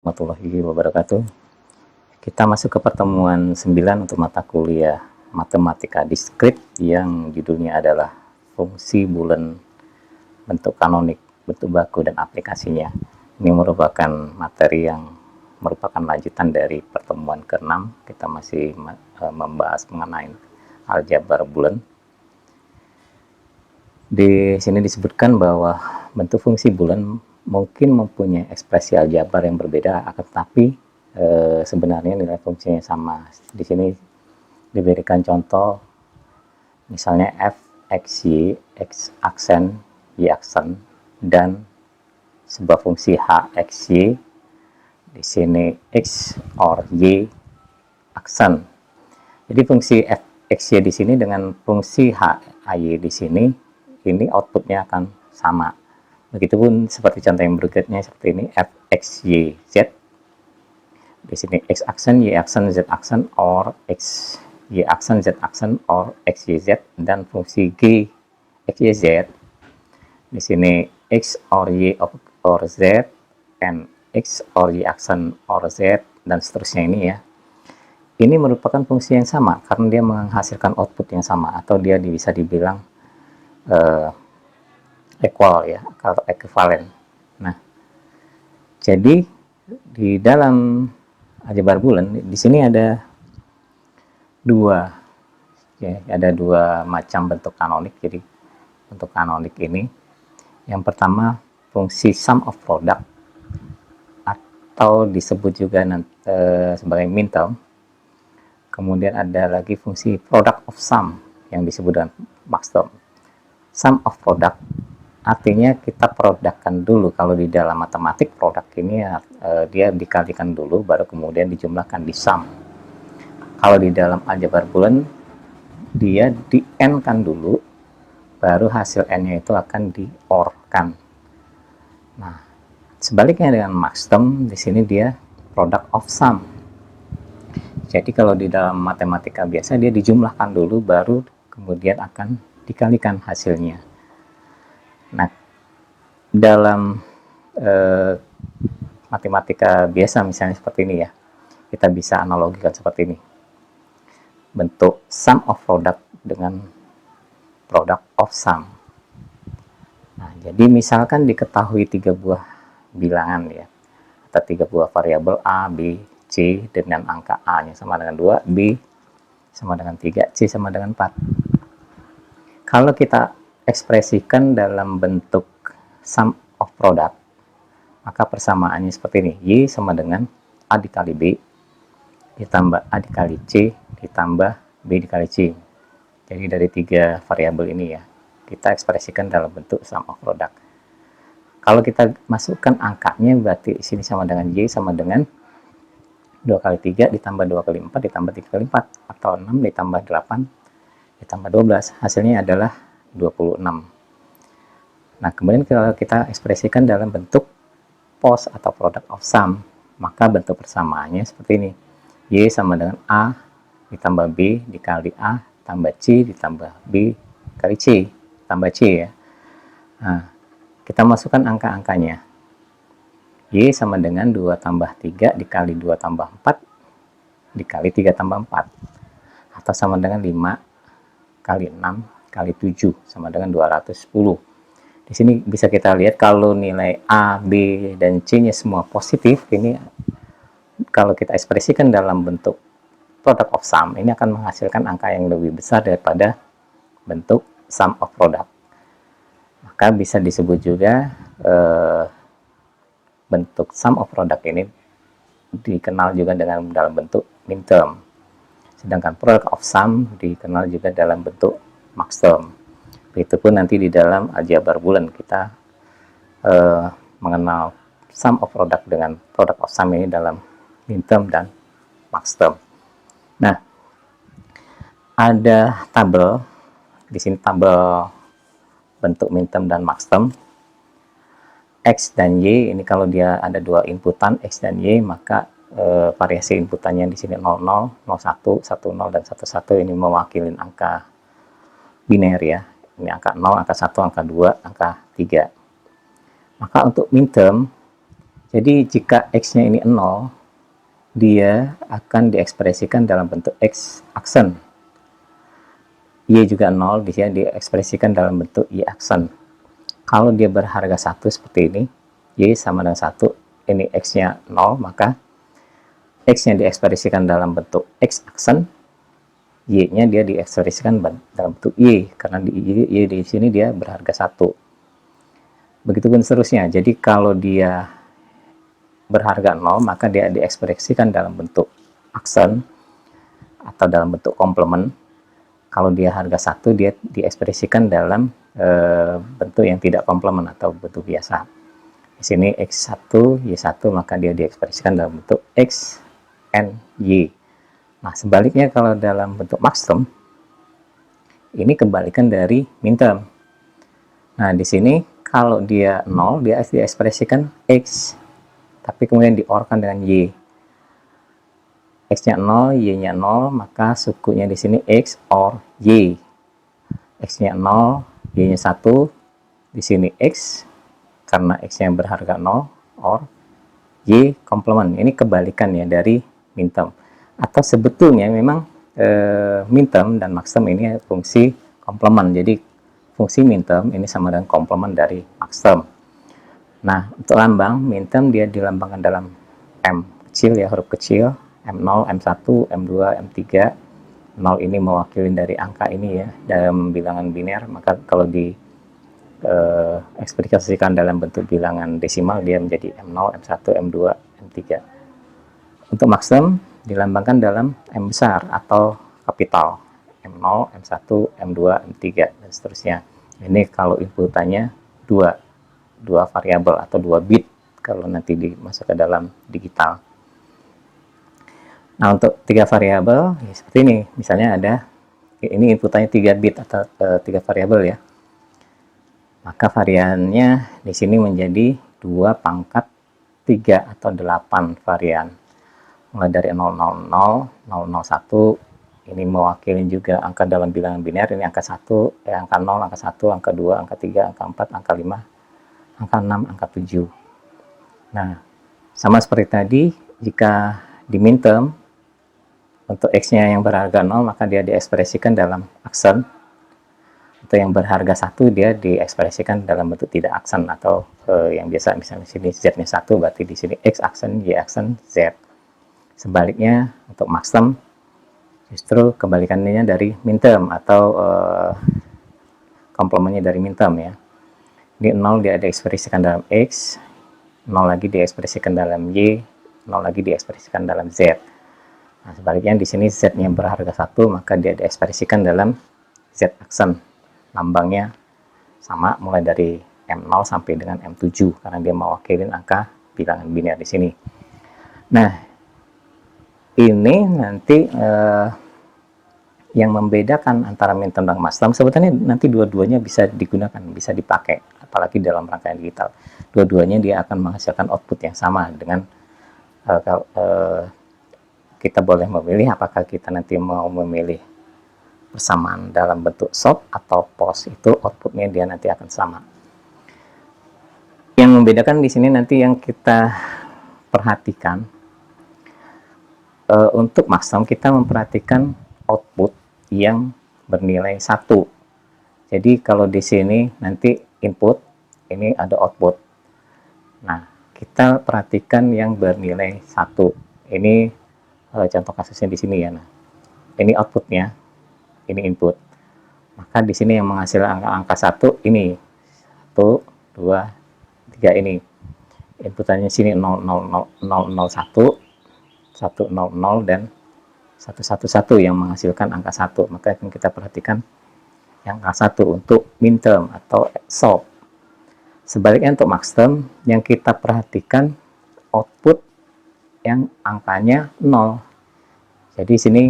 warahmatullahi wabarakatuh. Kita masuk ke pertemuan 9 untuk mata kuliah Matematika Diskrit yang judulnya adalah Fungsi Bulan, Bentuk Kanonik, Bentuk Baku, dan Aplikasinya. Ini merupakan materi yang merupakan lanjutan dari pertemuan ke-6. Kita masih membahas mengenai aljabar bulan. Di sini disebutkan bahwa bentuk fungsi bulan mungkin mempunyai ekspresi aljabar yang berbeda, akan tetapi sebenarnya nilai fungsinya sama. Di sini diberikan contoh, misalnya f x y, x aksen, y aksen, dan sebuah fungsi h x y. Di sini x or y aksen. Jadi fungsi f x y di sini dengan fungsi h y di sini, ini outputnya akan sama. Begitupun seperti contoh yang berikutnya seperti ini, f x y z. Di sini x aksen, y aksen, z aksen, or x y aksen, z aksen, or x y z, dan fungsi g x y z. Di sini x or y or z, and x or y aksen or z, dan seterusnya ini ya. Ini merupakan fungsi yang sama karena dia menghasilkan output yang sama, atau dia bisa dibilang equal ya, atau ekuivalen. Nah, jadi di dalam aljabar bulan di sini ada dua macam bentuk kanonik. Jadi bentuk kanonik ini, yang pertama fungsi sum of product atau disebut juga sebagai min term. Kemudian ada lagi fungsi product of sum yang disebut dengan max term. Sum of product artinya kita produkkan dulu. Kalau di dalam matematik, produk ini dia dikalikan dulu, baru kemudian dijumlahkan di sum. Kalau di dalam aljabar bulan, dia di n-kan dulu, baru hasil n-nya itu akan di or-kan. Nah, sebaliknya dengan max term, di sini dia product of sum. Jadi kalau di dalam matematika biasa, dia dijumlahkan dulu, baru kemudian akan dikalikan hasilnya. Nah, dalam matematika biasa misalnya seperti ini ya, kita bisa analogikan seperti ini. Bentuk sum of product dengan product of sum. Nah, jadi misalkan diketahui 3 buah bilangan ya, atau 3 buah variabel A, B, C dengan angka A-nya sama dengan 2, B sama dengan 3, C sama dengan 4. Kalau kita ekspresikan dalam bentuk sum of product, maka persamaannya seperti ini. Y sama dengan A dikali B ditambah A dikali C ditambah B dikali C. Jadi dari 3 variabel ini ya, kita ekspresikan dalam bentuk sum of product. Kalau kita masukkan angkanya, berarti di sini sama dengan Y sama dengan 2 kali 3 ditambah 2 kali 4 ditambah 3 kali 4, atau 6 ditambah 8 ditambah 12, hasilnya adalah 26. Nah, kemudian kalau kita ekspresikan dalam bentuk POS atau product of sum, maka bentuk persamaannya seperti ini. Y sama dengan A ditambah B dikali A tambah C ditambah B kali C tambah C ya. Nah, kita masukkan angka-angkanya. Y sama dengan 2 tambah 3 dikali 2 tambah 4 dikali 3 tambah 4, atau sama dengan 5 kali 6 kali 7 sama dengan 210. Di sini bisa kita lihat kalau nilai A, B, dan C-nya semua positif, ini kalau kita ekspresikan dalam bentuk product of sum, ini akan menghasilkan angka yang lebih besar daripada bentuk sum of product. Maka bisa disebut juga bentuk sum of product ini dikenal juga dalam bentuk min term. Sedangkan product of sum dikenal juga dalam bentuk max term. Begitupun nanti di dalam aljabar bulan kita mengenal sum of product dengan product of sum ini dalam min term dan max term. Nah, ada tabel di sini, tabel bentuk min term dan max term. X dan Y ini kalau dia ada 2 inputan X dan Y, maka variasi inputannya di sini 00, 01, 10, dan 11. Ini mewakili angka biner ya. Ini angka 0, angka 1, angka 2, angka 3. Maka untuk min term Jadi jika X-nya ini 0, dia akan diekspresikan dalam bentuk X aksen. Y juga 0, dia diekspresikan dalam bentuk Y aksen. Kalau dia berharga 1 seperti ini, Y sama dengan 1, ini X-nya 0, maka X-nya diekspresikan dalam bentuk X aksen, Y-nya dia diekspresikan dalam bentuk Y, karena Y di sini dia berharga 1. Begitupun seterusnya. Jadi kalau dia berharga 0, maka dia diekspresikan dalam bentuk aksen atau dalam bentuk komplement. Kalau dia harga 1, dia diekspresikan dalam bentuk yang tidak komplement atau bentuk biasa. Di sini X1, Y1, maka dia diekspresikan dalam bentuk X, N, Y. Nah, sebaliknya kalau dalam bentuk maxterm, ini kebalikan dari minterm. Nah, di sini kalau dia 0, dia diekspresikan X, tapi kemudian di-OR-kan dengan Y. X-nya 0, Y-nya 0, maka sukunya di sini X OR Y. X-nya 0, Y-nya 1, di sini X, karena X-nya berharga 0, OR Y komplement. Ini kebalikannya dari minterm. Atau sebetulnya memang minterm dan maxterm ini fungsi komplement. Jadi fungsi minterm ini sama dengan komplement dari maxterm. Nah, untuk lambang minterm dia dilambangkan dalam M kecil ya, huruf kecil, M0, M1, M2, M3. 0 ini mewakili dari angka ini ya, dalam bilangan biner. Maka kalau di ekspresikan dalam bentuk bilangan desimal, dia menjadi M0, M1, M2, M3. Untuk maxterm dilambangkan dalam M besar atau kapital, M0, M1, M2, M3, dan seterusnya. Ini kalau inputannya dua variabel atau 2 bit kalau nanti dimasuk ke dalam digital. Nah, untuk 3 variabel ya seperti ini. Misalnya ada ini inputannya 3 bit atau 3 variabel ya. Maka variannya di sini menjadi 2 pangkat 3 atau 8 varian. Mulai dari 000, 001, ini mewakili juga angka dalam bilangan biner, ini angka 1, angka 0, angka 1, angka 2, angka 3, angka 4, angka 5, angka 6, angka 7. Nah, sama seperti tadi, jika di minterm, untuk X-nya yang berharga 0, maka dia diekspresikan dalam aksen. Untuk yang berharga 1, dia diekspresikan dalam bentuk tidak aksen, atau yang biasa, misalnya di sini Z-nya 1, berarti di sini X aksen, Y aksen, Z. Sebaliknya, untuk maxterm, justru kebalikannya dari minterm, atau komplementnya dari minterm ya. Di 0 dia diekspresikan dalam X, 0 lagi diekspresikan dalam Y, 0 lagi diekspresikan dalam Z. Nah, sebaliknya di sini Z-nya berharga 1, maka dia diekspresikan dalam Z aksen. Lambangnya sama mulai dari M0 sampai dengan M7, karena dia mewakili angka bilangan biner di sini. Nah, ini nanti yang membedakan antara minterm dan maxterm, sebetulnya nanti dua-duanya bisa digunakan, bisa dipakai, apalagi dalam rangkaian digital. Dua-duanya dia akan menghasilkan output yang sama dengan kita boleh memilih apakah kita nanti mau memilih persamaan dalam bentuk SOP atau POS, itu outputnya dia nanti akan sama. Yang membedakan di sini nanti yang kita perhatikan, untuk maxterm kita memperhatikan output yang bernilai 1. Jadi kalau di sini nanti input, ini ada output. Nah, kita perhatikan yang bernilai 1. Ini contoh kasusnya di sini ya. Nah, ini outputnya, ini input. Maka di sini yang menghasilkan angka 1 ini 1, 2, 3 ini. Inputannya sini 001, 100 dan 111 yang menghasilkan angka 1. Maka akan kita perhatikan yang angka 1 untuk minterm atau SOP. Sebaliknya untuk maxterm, yang kita perhatikan output yang angkanya 0. Jadi sini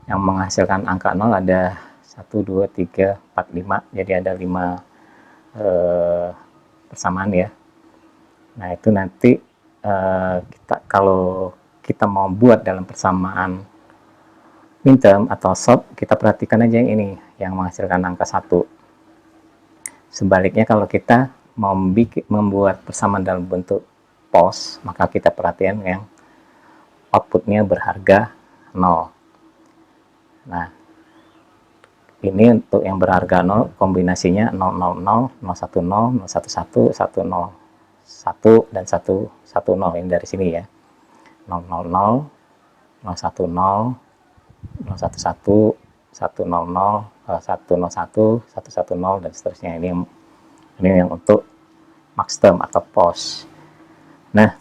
yang menghasilkan angka 0 ada 1, 2, 3, 4, 5. Jadi ada 5 persamaan ya. Nah, itu nanti kalau kita mau buat dalam persamaan minterm atau SOP, kita perhatikan aja yang ini, yang menghasilkan angka 1. Sebaliknya kalau kita mau membuat persamaan dalam bentuk pos, maka kita perhatikan yang outputnya berharga 0. Nah, ini untuk yang berharga 0, kombinasinya 000, 010, 011, 101, dan 110. Ini dari sini ya. 000, 010, 011, 100, 101, 110, dan seterusnya. Ini yang untuk max term atau pos. Nah,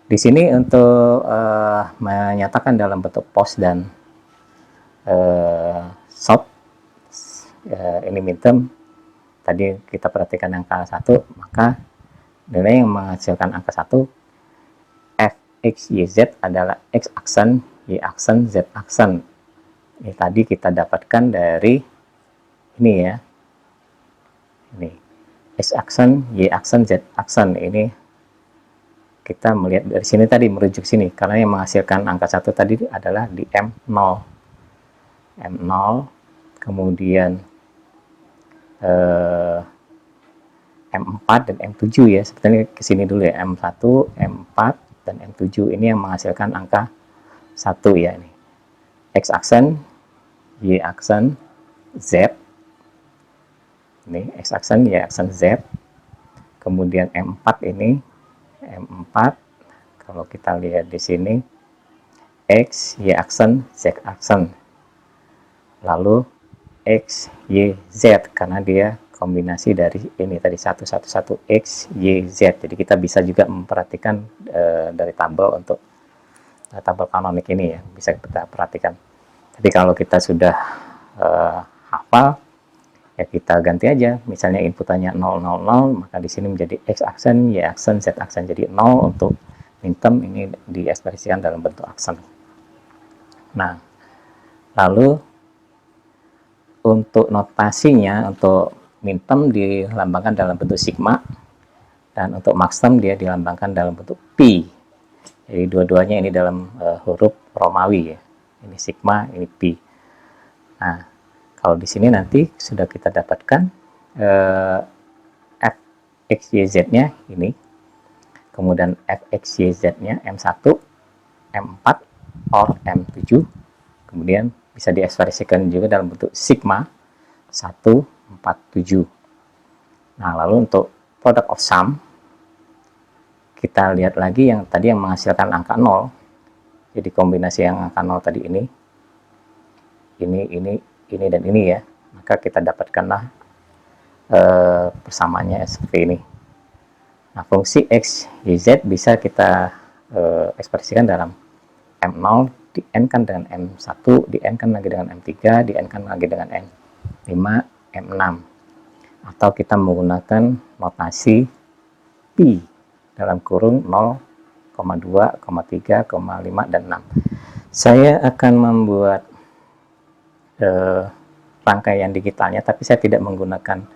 di sini untuk menyatakan dalam bentuk pos dan short, ini minterm, tadi kita perhatikan angka 1, maka nilai yang menghasilkan angka 1 f x y z adalah x aksen, y aksen, z aksen. Ini tadi kita dapatkan dari ini ya, ini x aksen, y aksen, z aksen. Ini kita melihat dari sini tadi, merujuk sini, karena yang menghasilkan angka 1 tadi adalah di M0, kemudian M4 dan M7 ya, sepertinya ke sini dulu ya, M1, M4, dan M7 ini yang menghasilkan angka 1 ya. Ini X aksen, Y aksen, Z, ini X aksen, Y aksen, Z, kemudian M4 ini, M4, kalau kita lihat di sini, X, Y aksen, Z aksen, lalu X, Y, Z, karena dia kombinasi dari ini tadi 111X, Y, Z. Jadi kita bisa juga memperhatikan dari tabel untuk tabel kanonik ini ya, bisa kita perhatikan. Jadi kalau kita sudah hafal, ya kita ganti aja. Misalnya inputannya 000, maka di sini menjadi X aksen, Y aksen, Z aksen. Jadi 0 untuk minterm ini diekspresikan dalam bentuk aksen. Nah, lalu untuk notasinya, untuk minterm dilambangkan dalam bentuk sigma, dan untuk maxterm dia dilambangkan dalam bentuk pi. Jadi dua-duanya ini dalam huruf Romawi ya. Ini sigma, ini pi. Nah, kalau di sini nanti sudah kita dapatkan f x y z-nya ini, kemudian f x y z-nya M1, M4, or M7, kemudian bisa diekspresikan juga dalam bentuk sigma 147. Nah, lalu untuk product of sum, kita lihat lagi yang tadi yang menghasilkan angka 0. Jadi kombinasi yang angka 0 tadi ini, dan ini ya. Maka kita dapatkanlah persamaannya seperti ini. Nah, fungsi x, y, z bisa kita ekspresikan dalam M0 di n kan dengan M1, di n kan lagi dengan M3, di n kan lagi dengan M5, M6. Atau kita menggunakan notasi pi dalam kurung 0, 2, 3, 5, dan 6. Saya akan membuat rangkaian digitalnya, tapi saya tidak menggunakan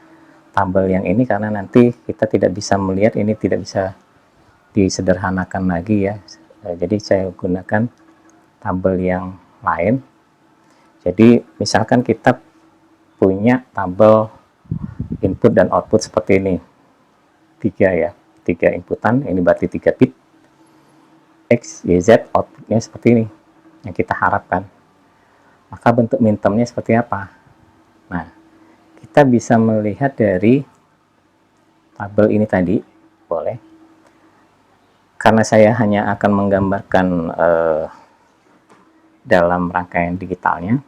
tabel yang ini karena nanti kita tidak bisa melihat, ini tidak bisa disederhanakan lagi ya. Jadi saya gunakan tabel yang lain. Jadi misalkan kita punya tabel input dan output seperti ini, 3 ya, 3 inputan, ini berarti 3 bit, X, Y, Z, outputnya seperti ini yang kita harapkan. Maka bentuk mintermnya seperti apa? Nah, kita bisa melihat dari tabel ini tadi, boleh. Karena saya hanya akan menggambarkan dalam rangkaian digitalnya,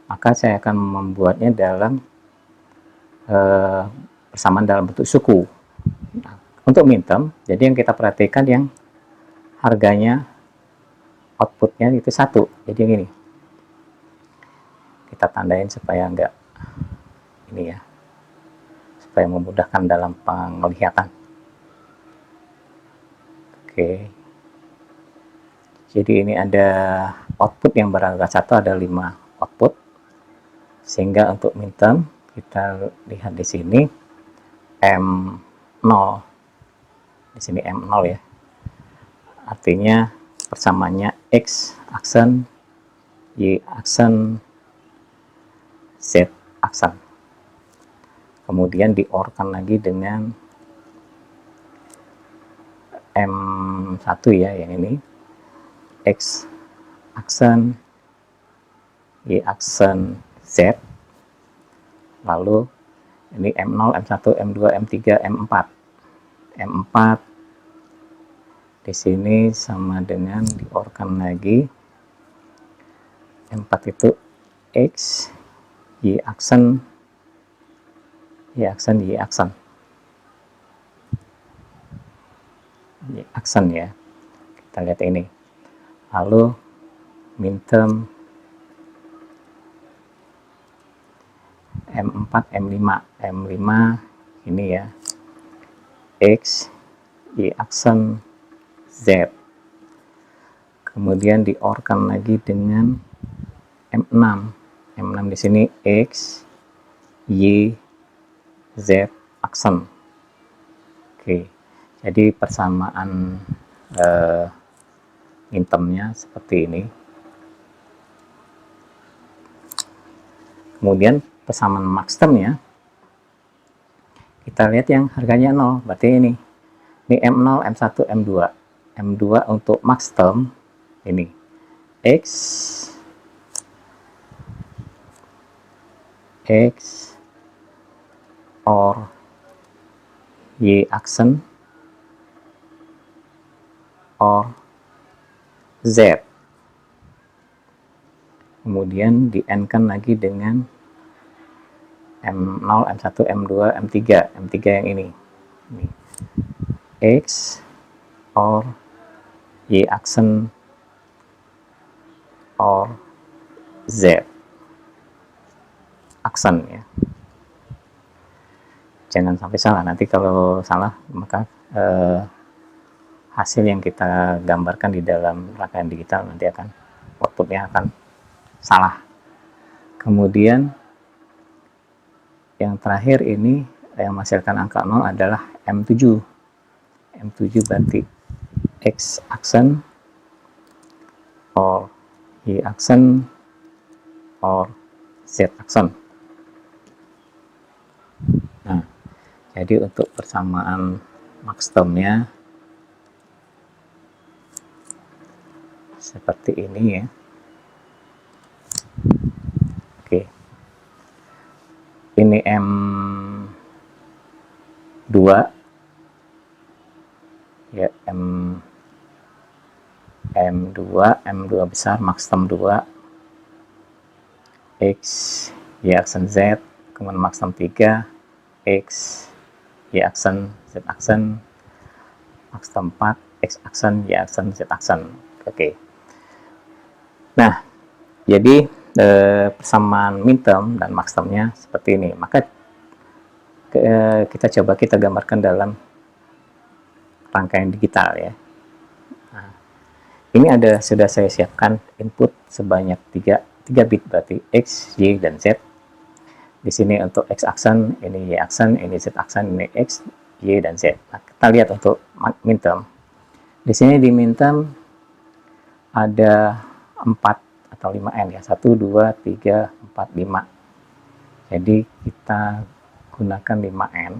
maka saya akan membuatnya dalam persamaan dalam bentuk suku. Nah, untuk minterm, jadi yang kita perhatikan yang harganya outputnya itu 1. Jadi yang ini kita tandain supaya enggak ini ya, supaya memudahkan dalam penglihatan. Oke, jadi ini ada output yang berharga 1, ada 5 output, sehingga untuk minterm kita lihat di sini M0, di sini M0 ya, artinya persamaannya X aksen, Y aksen, Z aksen. Kemudian di-OR-kan lagi dengan M1 ya, yang ini X aksen, Y aksen Z, lalu ini M0, M1, M2, M3, M4. M4 di sini sama dengan diorkan lagi. M4 itu X, Y aksen, Y aksen, Y aksen. Y aksen ya. Kita lihat ini. Lalu minterm M4, M5. M5 ini ya. X, Y aksen, Z. Kemudian diorkan lagi dengan M6. M6 di sini X, Y, Z aksen. Oke. Jadi persamaan mintermnya seperti ini. Kemudian persamaan maxtermnya kita lihat yang harganya 0, berarti ini M0, M1, M2. M2 untuk maxterm ini X, or Y aksen, or Z. Kemudian di N-kan lagi dengan M0, M1, M2, M3. M3 yang ini X, or Y aksen, or Z aksen ya. Jangan sampai salah, nanti kalau salah maka hasil yang kita gambarkan di dalam rangkaian digital nanti akan outputnya akan salah. Kemudian yang terakhir ini yang menghasilkan angka 0 adalah M7. M7 berarti X aksen, or Y aksen, or Z aksen. Nah, jadi untuk persamaan maxtermnya seperti ini ya. Oke. Ini M2 ya, M2 besar, maxterm 2, X, Y aksen Z, kemudian maxterm 3, X, Y aksen, Z aksen, maxterm 4, X aksen, Y aksen, Z aksen. Oke. Nah, jadi persamaan minterm dan maxtermnya seperti ini. Maka kita gambarkan dalam rangkaian digital ya. Nah, ini sudah saya siapkan input sebanyak 3 bit, berarti X, Y, dan Z. Di sini untuk X aksen, ini Y aksen, ini Z aksen, ini X, Y, dan Z. Nah, kita lihat untuk minterm. Di sini di minterm ada 4 atau 5N ya. 1, 2, 3, 4, 5. Jadi kita gunakan 5N.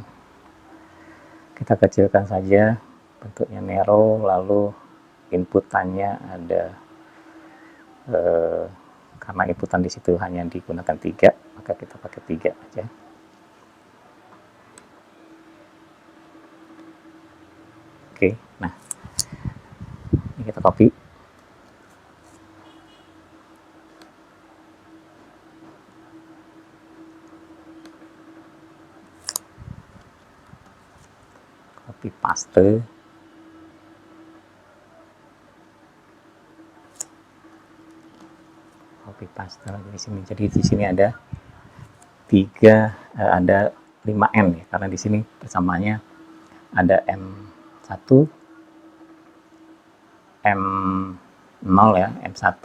Kita kecilkan saja, bentuknya narrow, lalu inputannya ada karena inputan di situ hanya digunakan 3, maka kita pakai 3 aja. Oke, nah ini kita copy. Copy paste. Copy paste lagi di sini. Jadi di sini ada 5N ya, karena di sini persamaannya ada M1, M0 ya, M1,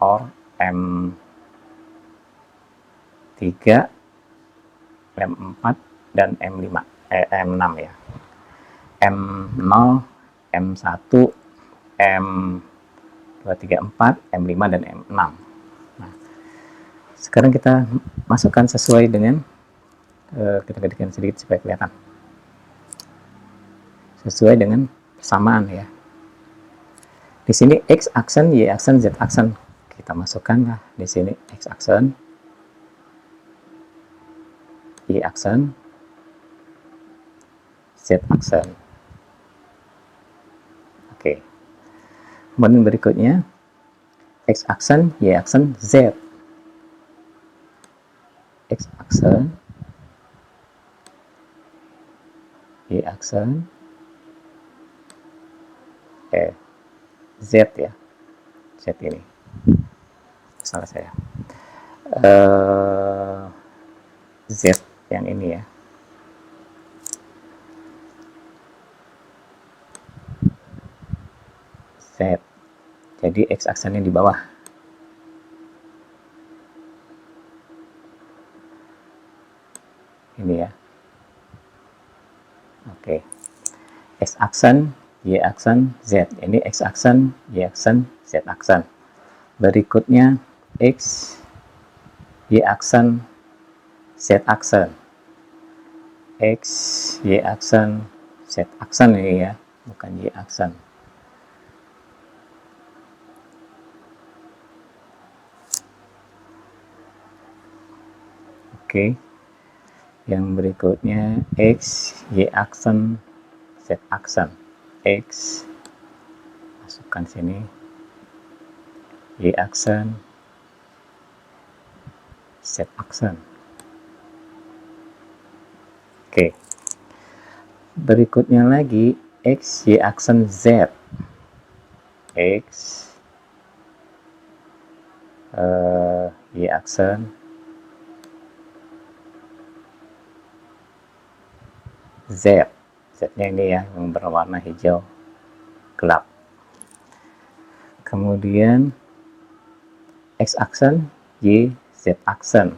or M3, M4, dan M6 ya. M0, M1, M2, 3, 4, M5, dan M6. Nah, sekarang kita masukkan sesuai dengan kita ketikkan sedikit supaya kelihatan. Sesuai dengan persamaan ya. Di sini X aksen, Y aksen, Z aksen. Kita masukkan lah di sini X aksen, Y aksen, Z aksen. Oke. Kemudian berikutnya X aksen, Y aksen, Z. X aksen, Y aksen, Z ya, Z ini salah saya, Z yang ini ya. Z, jadi X aksennya di bawah. Ini ya. Oke. X aksen, Y aksen, Z. Ini X aksen, Y aksen, Z aksen. Berikutnya X, Y aksen, Z aksen. X, Y aksen, Z aksen ini ya, bukan Y aksen. Oke. Yang berikutnya X, Y aksen, Z aksen. X, masukkan sini, Y aksen, Z aksen. Oke. Berikutnya lagi X, Y aksen, Z. X, Y aksen, Z. Z-nya ini ya, yang berwarna hijau gelap. Kemudian X aksen, Y, Z aksen.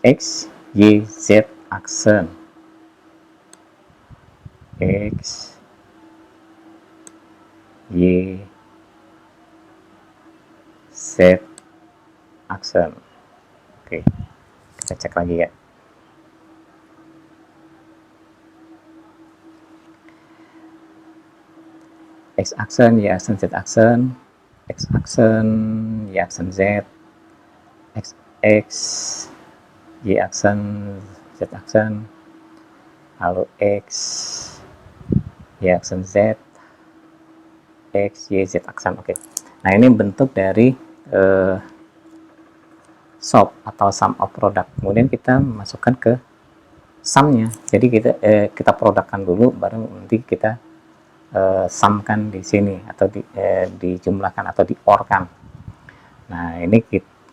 X, Y, Z aksen. X, Y, Z aksen. Oke, kita cek lagi ya. X aksen, Y aksen, Z aksen. X aksen, Y aksen, Z. X, Y aksen, Z aksen. Lalu X, Y aksen, Z. X, Y, Z aksen. Oke. Nah, ini bentuk dari SOP atau sum of product. Kemudian kita masukkan ke sum-nya. Jadi kita produkkan dulu, baru nanti kita sumkan di sini atau dijumlahkan atau di-OR-kan. Nah, ini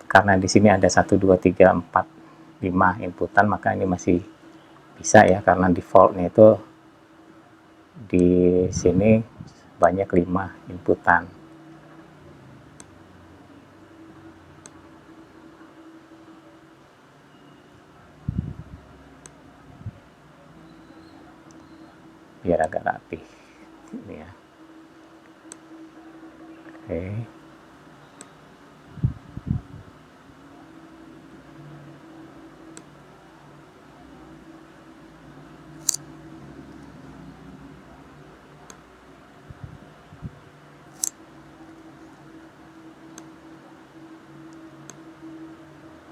karena di sini ada 1, 2, 3, 4, 5 inputan, maka ini masih bisa ya, karena defaultnya itu di sini banyak 5 inputan. Biar agak rapi ini ya. Oke.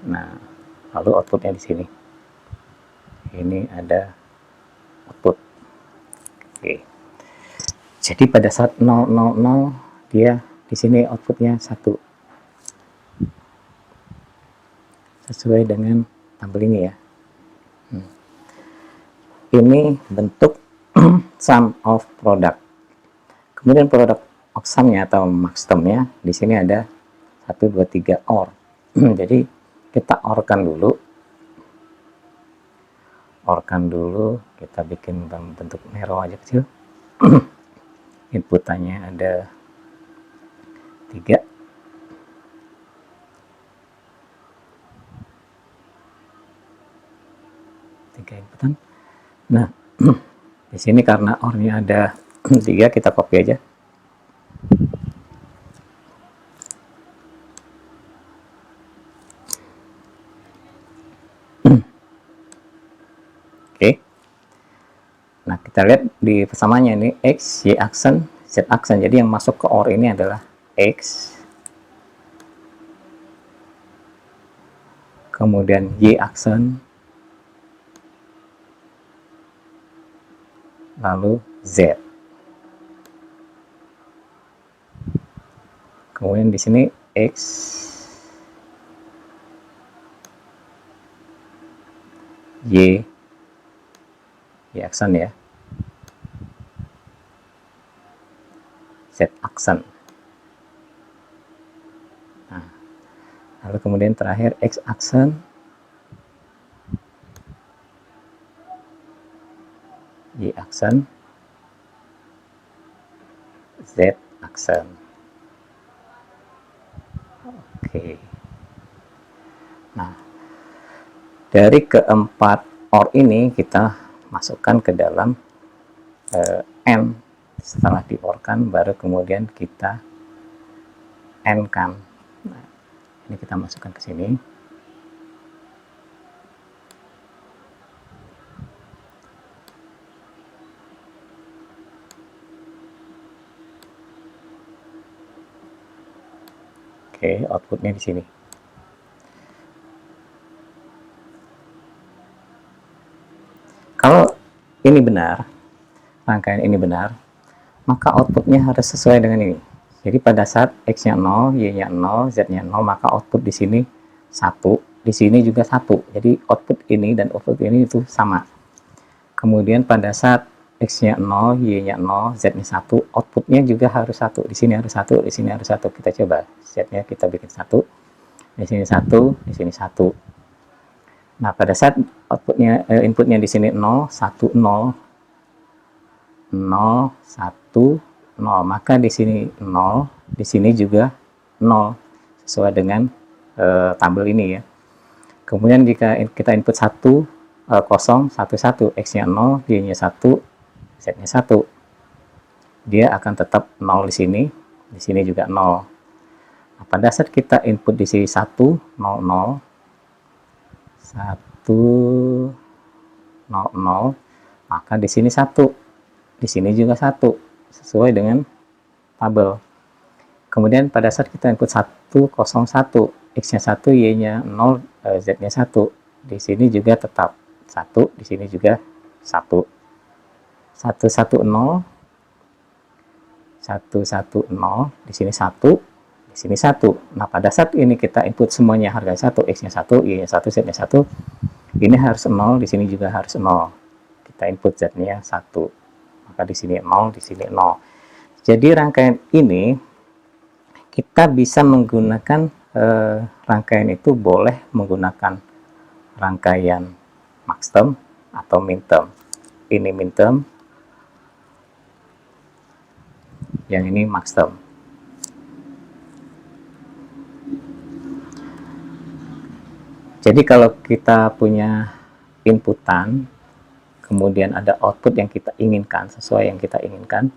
Nah, lalu outputnya di sini. Ini ada output. Oke. Jadi pada saat 000 dia di sini outputnya 1. Sesuai dengan tabel ini ya. Ini bentuk sum of product. Kemudian product of sum-nya atau maxterm-nya di sini ada 1, 2, 3 OR. Jadi kita OR-kan dulu. OR-kan dulu, kita bikin bentuk arrow aja kecil. Inputannya ada 3. Inputan. Nah, di sini karena OR-nya ada 3, kita copy aja. Oke. Kita lihat di persamaannya ini X, Y aksen, Z aksen. Jadi yang masuk ke OR ini adalah X, kemudian Y aksen, lalu Z. Kemudian di sini X, Y aksen ya, Z aksen. Nah, lalu kemudian terakhir X aksen, Y aksen, Z aksen. Oke. Nah, dari keempat OR ini kita masukkan ke dalam N. Setelah di OR kan, baru kemudian kita N kan. Nah, ini kita masukkan ke sini. Oke, outputnya di sini. Kalau ini benar, rangkaian ini benar, maka outputnya harus sesuai dengan ini. Jadi pada saat X-nya 0, Y-nya 0, Z-nya 0, maka output di sini 1, di sini juga 1. Jadi output ini dan output ini itu sama. Kemudian pada saat X-nya 0, Y-nya 0, Z-nya 1, outputnya juga harus 1. Di sini harus 1, di sini harus 1. Kita coba. Z-nya kita bikin 1, di sini 1, di sini 1. Nah, pada saat outputnya inputnya di sini 0, 1, 0, 0, 1, 0, maka di sini 0, di sini juga 0, sesuai dengan tabel ini ya. Kemudian jika kita input 1, 0, 1, 1, X-nya 0, Y-nya 1, Z-nya 1, dia akan tetap 0 di sini juga 0. Nah, pada saat kita input di sini 1, 0, 0, 1, 0, 0, maka di sini 1, di sini juga 1, sesuai dengan tabel. Kemudian pada saat kita input 1, 0, 1, X-nya 1, Y-nya 0, Z-nya 1, di sini juga tetap 1, di sini juga 1. 1, 1, 0, 1, 1, 0, di sini 1, di sini 1. Nah, pada saat ini kita input semuanya harga 1, X-nya 1, Y-nya 1, Z-nya 1, ini harus 0, di sini juga harus 0. Kita input Z-nya 1, maka di sini 0, di sini 0. Jadi rangkaian ini kita bisa menggunakan rangkaian itu boleh menggunakan rangkaian maxterm atau minterm. Ini minterm, yang ini maxterm. Jadi kalau kita punya inputan, kemudian ada output yang kita inginkan, sesuai yang kita inginkan,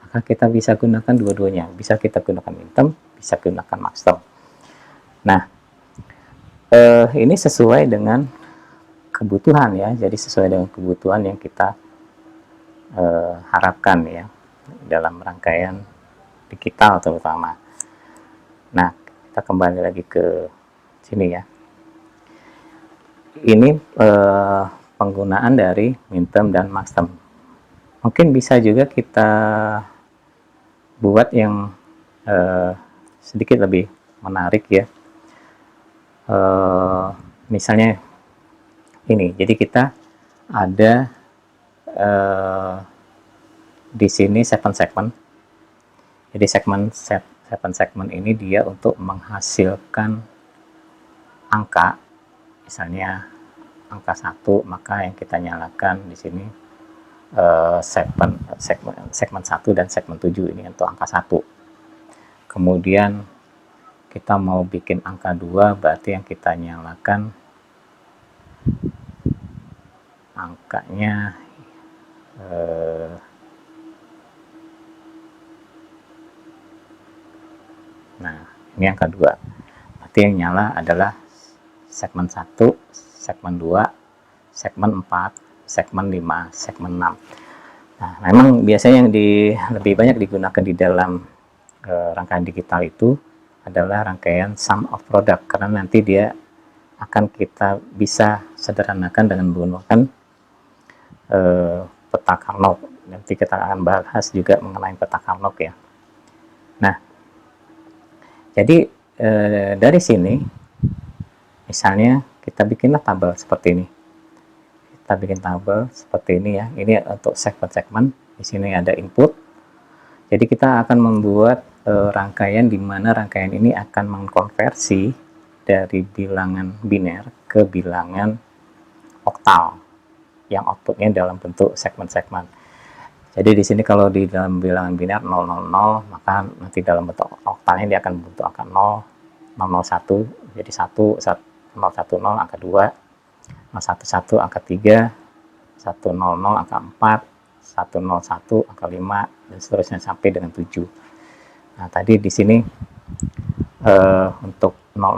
maka kita bisa gunakan dua-duanya. Bisa kita gunakan minterm, bisa gunakan maxterm. Nah, ini sesuai dengan kebutuhan ya, jadi sesuai dengan kebutuhan yang kita harapkan ya, dalam rangkaian digital terutama. Nah, kita kembali lagi ke sini ya. Ini penggunaan dari minterm dan maxterm. Mungkin bisa juga kita buat yang sedikit lebih menarik ya. Misalnya ini, jadi kita ada di sini 7 segmen. Jadi segmen 7 segmen ini dia untuk menghasilkan angka, misalnya angka 1, maka yang kita nyalakan di sini segmen 1 dan segmen 7 ini untuk angka 1. Kemudian kita mau bikin angka 2, berarti yang kita nyalakan angkanya nah, ini angka 2. Berarti yang nyala adalah segmen 1, segmen 2, segmen 4, segmen 5, segmen 6. Nah, memang biasanya yang lebih banyak digunakan di dalam rangkaian digital itu adalah rangkaian sum of product, karena nanti dia akan kita bisa sederhanakan dengan menggunakan peta Carnot. Nanti kita akan bahas juga mengenai peta Carnot ya. Nah, jadi dari sini misalnya kita bikinlah tabel seperti ini. Kita bikin tabel seperti ini ya. Ini untuk segmen-segmen. Di sini ada input. Jadi kita akan membuat rangkaian di mana rangkaian ini akan mengkonversi dari bilangan biner ke bilangan oktal yang outputnya dalam bentuk segmen-segmen. Jadi di sini kalau di dalam bilangan biner 000, maka nanti dalam bentuk oktalnya dia akan bentuk angka 0, 001, jadi 1, 010 angka 2, 011 angka 3, 100 angka 4, 101 angka 5, dan seterusnya sampai dengan 7. Nah, tadi di sini untuk 000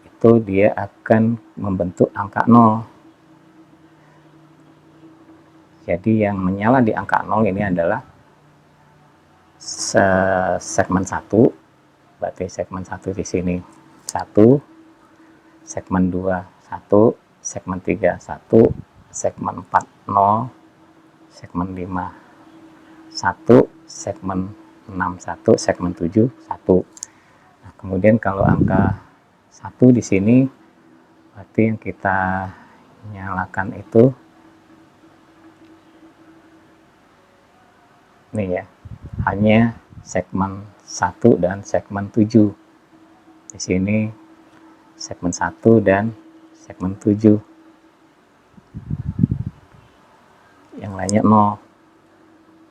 itu dia akan membentuk angka 0. Jadi yang menyala di angka 0 ini adalah segmen 1, berarti segmen 1 di sini 1, segmen 2 1, segmen 3 1, segmen 4 0, segmen 5 1, segmen 6 1, segmen 7 1. Nah, kemudian kalau angka 1 di sini berarti yang kita nyalakan itu nih ya, hanya segmen 1 dan segmen 7. Di sini segmen 1 dan segmen 7. Yang lainnya 0.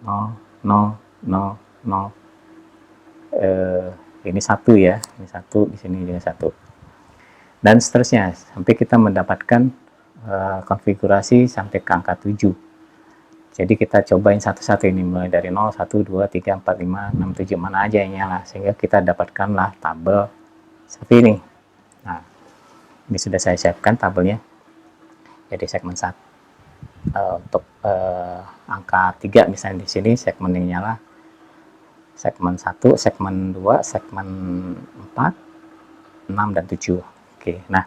0 0 0 0. Ini 1 ya, ini 1, di sini juga 1. Dan seterusnya sampai kita mendapatkan konfigurasi sampai ke angka 7. Jadi kita cobain satu-satu ini, mulai dari 0, 1, 2, 3, 4, 5, 6, 7, mana aja yang nyala, sehingga kita dapatkanlah tabel seperti ini. Nah, ini sudah saya siapkan tabelnya. Jadi segmen 1 untuk angka 3 misalnya di sini segmen yang nyala, segmen 1, segmen 2, segmen 4, 6, dan 7. Oke, nah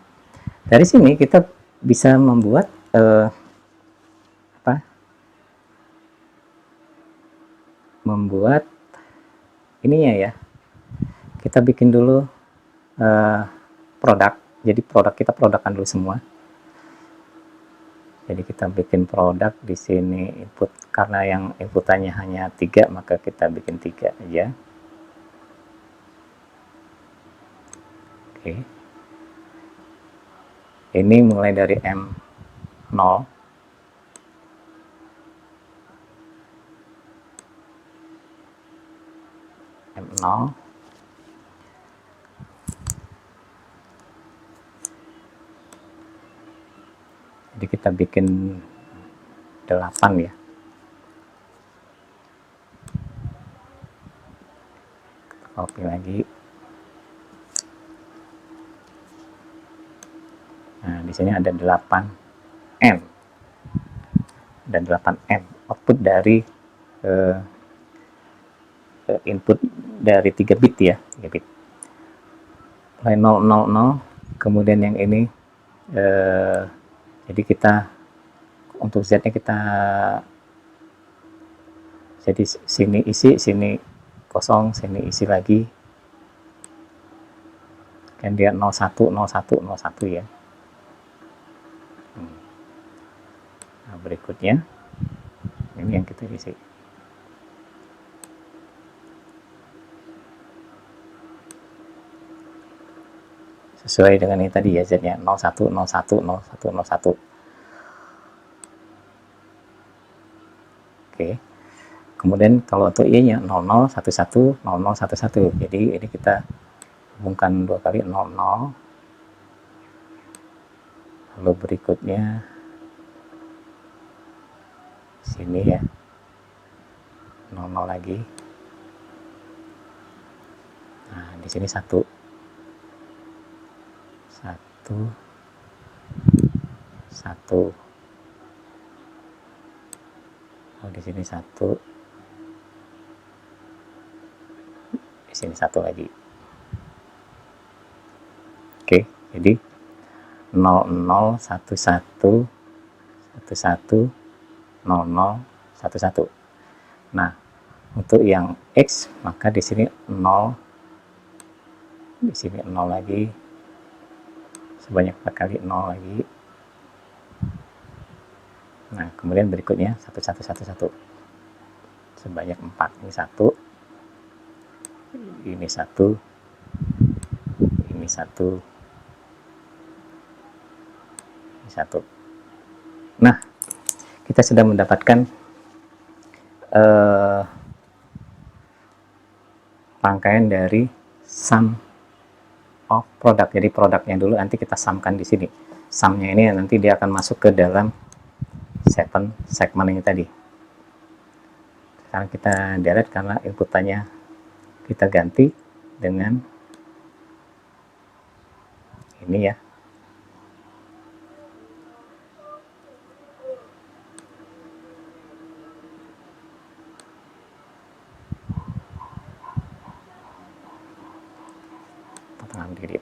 dari sini kita bisa membuat membuat ininya ya. Kita bikin dulu produk. Jadi kita produkkan dulu semua. Jadi kita bikin produk di sini input, karena yang inputannya hanya 3, maka kita bikin 3 aja. Oke. Ini mulai dari M0. M0. Jadi kita bikin 8 ya. Copy lagi. Nah, di sini ada 8M. Dan 8M output dari input dari 3 bit ya, 3 bit. Mulai 000, kemudian yang ini jadi kita untuk Z-nya kita jadi sini isi, sini kosong, sini isi lagi. Kan dia 01 01 01 ya. Nah, berikutnya ini yang kita isi. Sesuai dengan ini tadi ya, Z-nya 01 01 01 01. Oke. Kemudian kalau untuk Y-nya 00 11 00 11. Jadi ini kita hubungkan 2 kali 00. Lalu berikutnya sini ya. 00 lagi. Nah, di sini 1. 1 1. Kalau di sini 1, di sini 1 lagi. Oke, jadi 00 11 11 00 11. Nah, untuk yang X maka di sini 0, di sini 0 lagi, sebanyak 4 kali 0 lagi. Nah, kemudian berikutnya 1111 sebanyak 4. Ini 1, ini 1, ini 1, ini 1. Nah, kita sudah mendapatkan rangkaian dari sum of product. Jadi produknya dulu nanti kita sumkan di sini. Sumnya ini nanti dia akan masuk ke dalam segmen ini tadi. Sekarang kita delete karena inputannya kita ganti dengan ini ya. Potongan diri.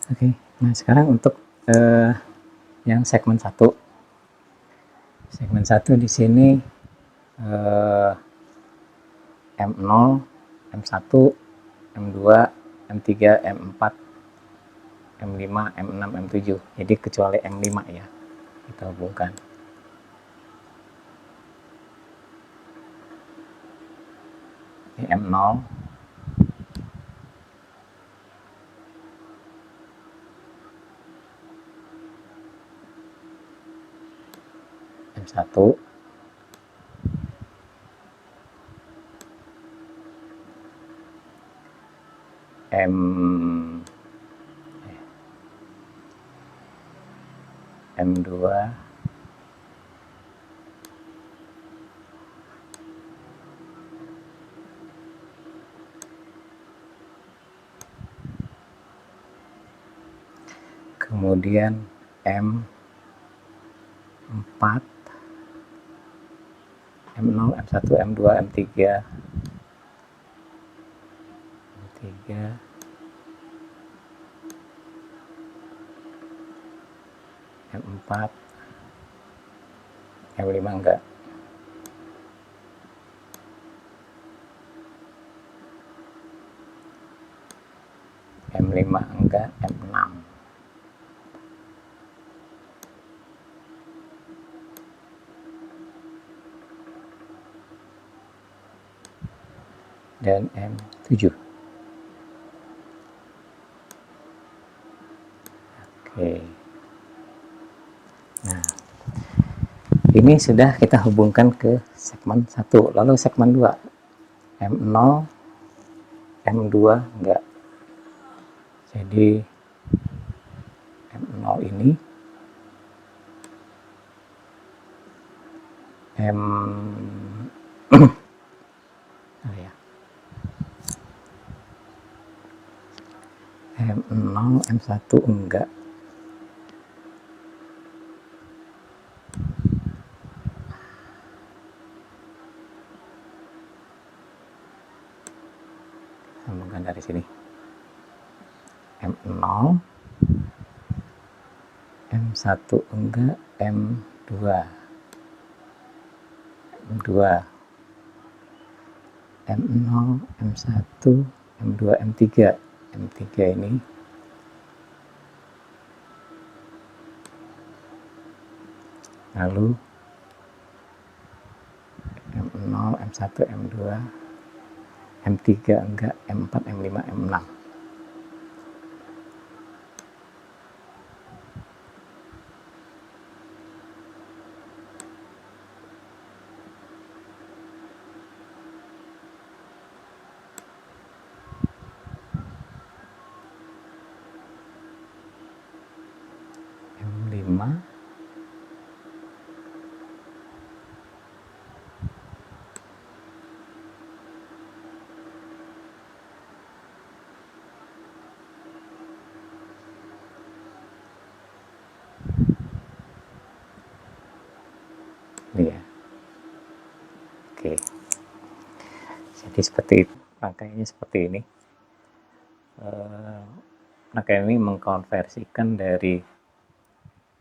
Oke, nah sekarang untuk yang segmen 1. Segmen 1 di sini M0, M1, M2, M3, M4, M5, M6, M7. Jadi kecuali M5 ya, kita hubungkan. Ini M0, M1, M2, kemudian M4, M0, M1, M2, M3, M4, M5 enggak. M5 enggak, M6. Dan M7. Oke. Nah, ini sudah kita hubungkan ke segmen 1. Lalu segmen 2. M0, M2 enggak. Jadi M0 ini M0, M1 enggak. Sambungkan dari sini. M0, M1 enggak, M2, M2, M0, M1, M2, M3, M3 ini lalu M0, M1, M2, M3 enggak, M4, M5, M6. M5, ya. Oke, jadi seperti itu, rangkaiannya seperti ini. Rangkaian ini mengkonversikan dari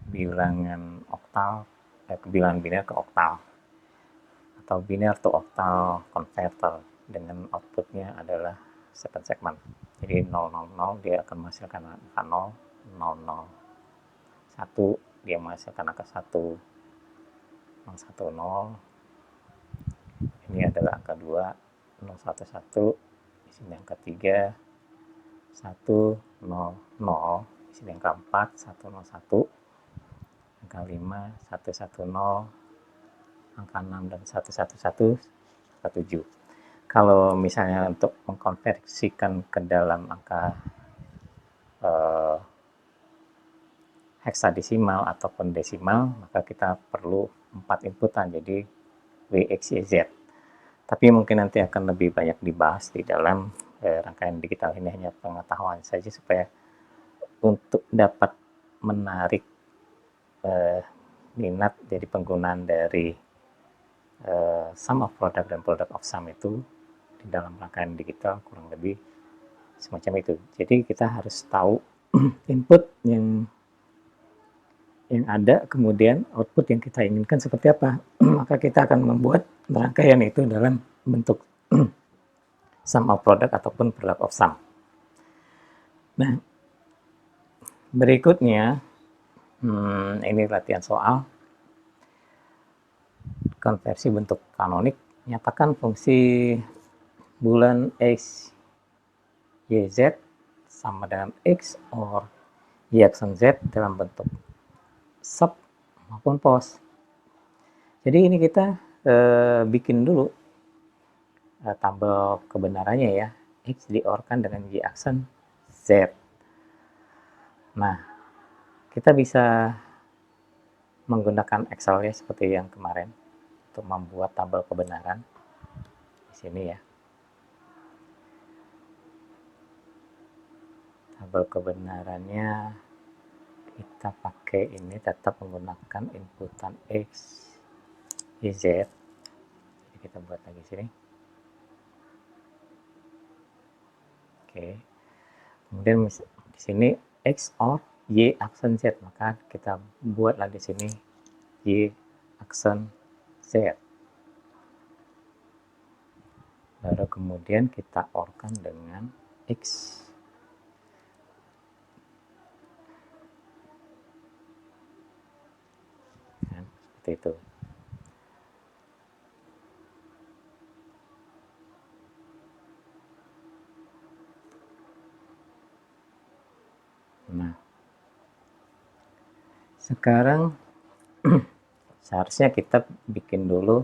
bilangan oktal ke bilangan biner ke oktal, atau biner to oktal converter, dengan outputnya adalah 7 segment. Jadi 000 dia akan menghasilkan angka 0, 00, 1 dia menghasilkan angka 1, 010. Ini adalah angka 2, 011, di sini angka 3, 100, di sini angka 4, 101, angka 5, 110, angka 6 dan 111, angka 7. Kalau misalnya untuk mengkonversikan ke dalam angka heksadesimal ataupun desimal, maka kita perlu 4 inputan, jadi W, X, Y, Z. Tapi mungkin nanti akan lebih banyak dibahas di dalam rangkaian digital ini, hanya pengetahuan saja supaya untuk dapat menarik minat dari penggunaan dari sum of product dan product of sum itu di dalam rangkaian digital, kurang lebih semacam itu. Jadi kita harus tahu input yang ada, kemudian output yang kita inginkan seperti apa. Maka kita akan membuat rangkaian itu dalam bentuk sum of product ataupun product of sum. Nah, berikutnya ini latihan soal konversi bentuk kanonik. Nyatakan fungsi bulan X, Y, Z sama dengan X or Y aksen Z dalam bentuk sub maupun pos. Jadi ini kita bikin dulu tabel kebenarannya ya. X diorkan dengan Y aksen Z. Nah, kita bisa menggunakan Excel ya seperti yang kemarin untuk membuat tabel kebenaran di sini ya. Tabel kebenarannya kita pakai ini, tetap menggunakan inputan X, Y, Z. Jadi kita buat lagi sini. Oke. Kemudian di sini X or Y aksen Z, maka kita buat lagi sini Y aksen Z. Baru kemudian kita orkan dengan X. Nah, seperti itu. Nah, sekarang seharusnya kita bikin dulu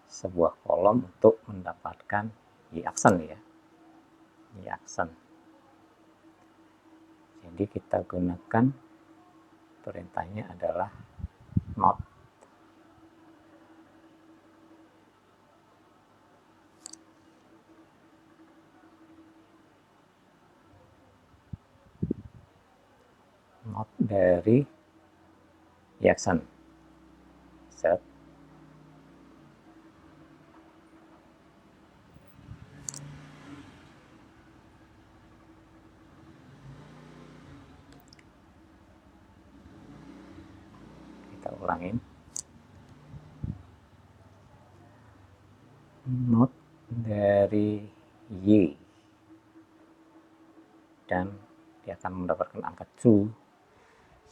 sebuah kolom untuk mendapatkan Y aksen ya. Y aksen. Jadi kita gunakan perintahnya adalah not. Not dari Y aksen. Set. Kita ulangin. Not dari Y. Dan dia akan mendapatkan angka true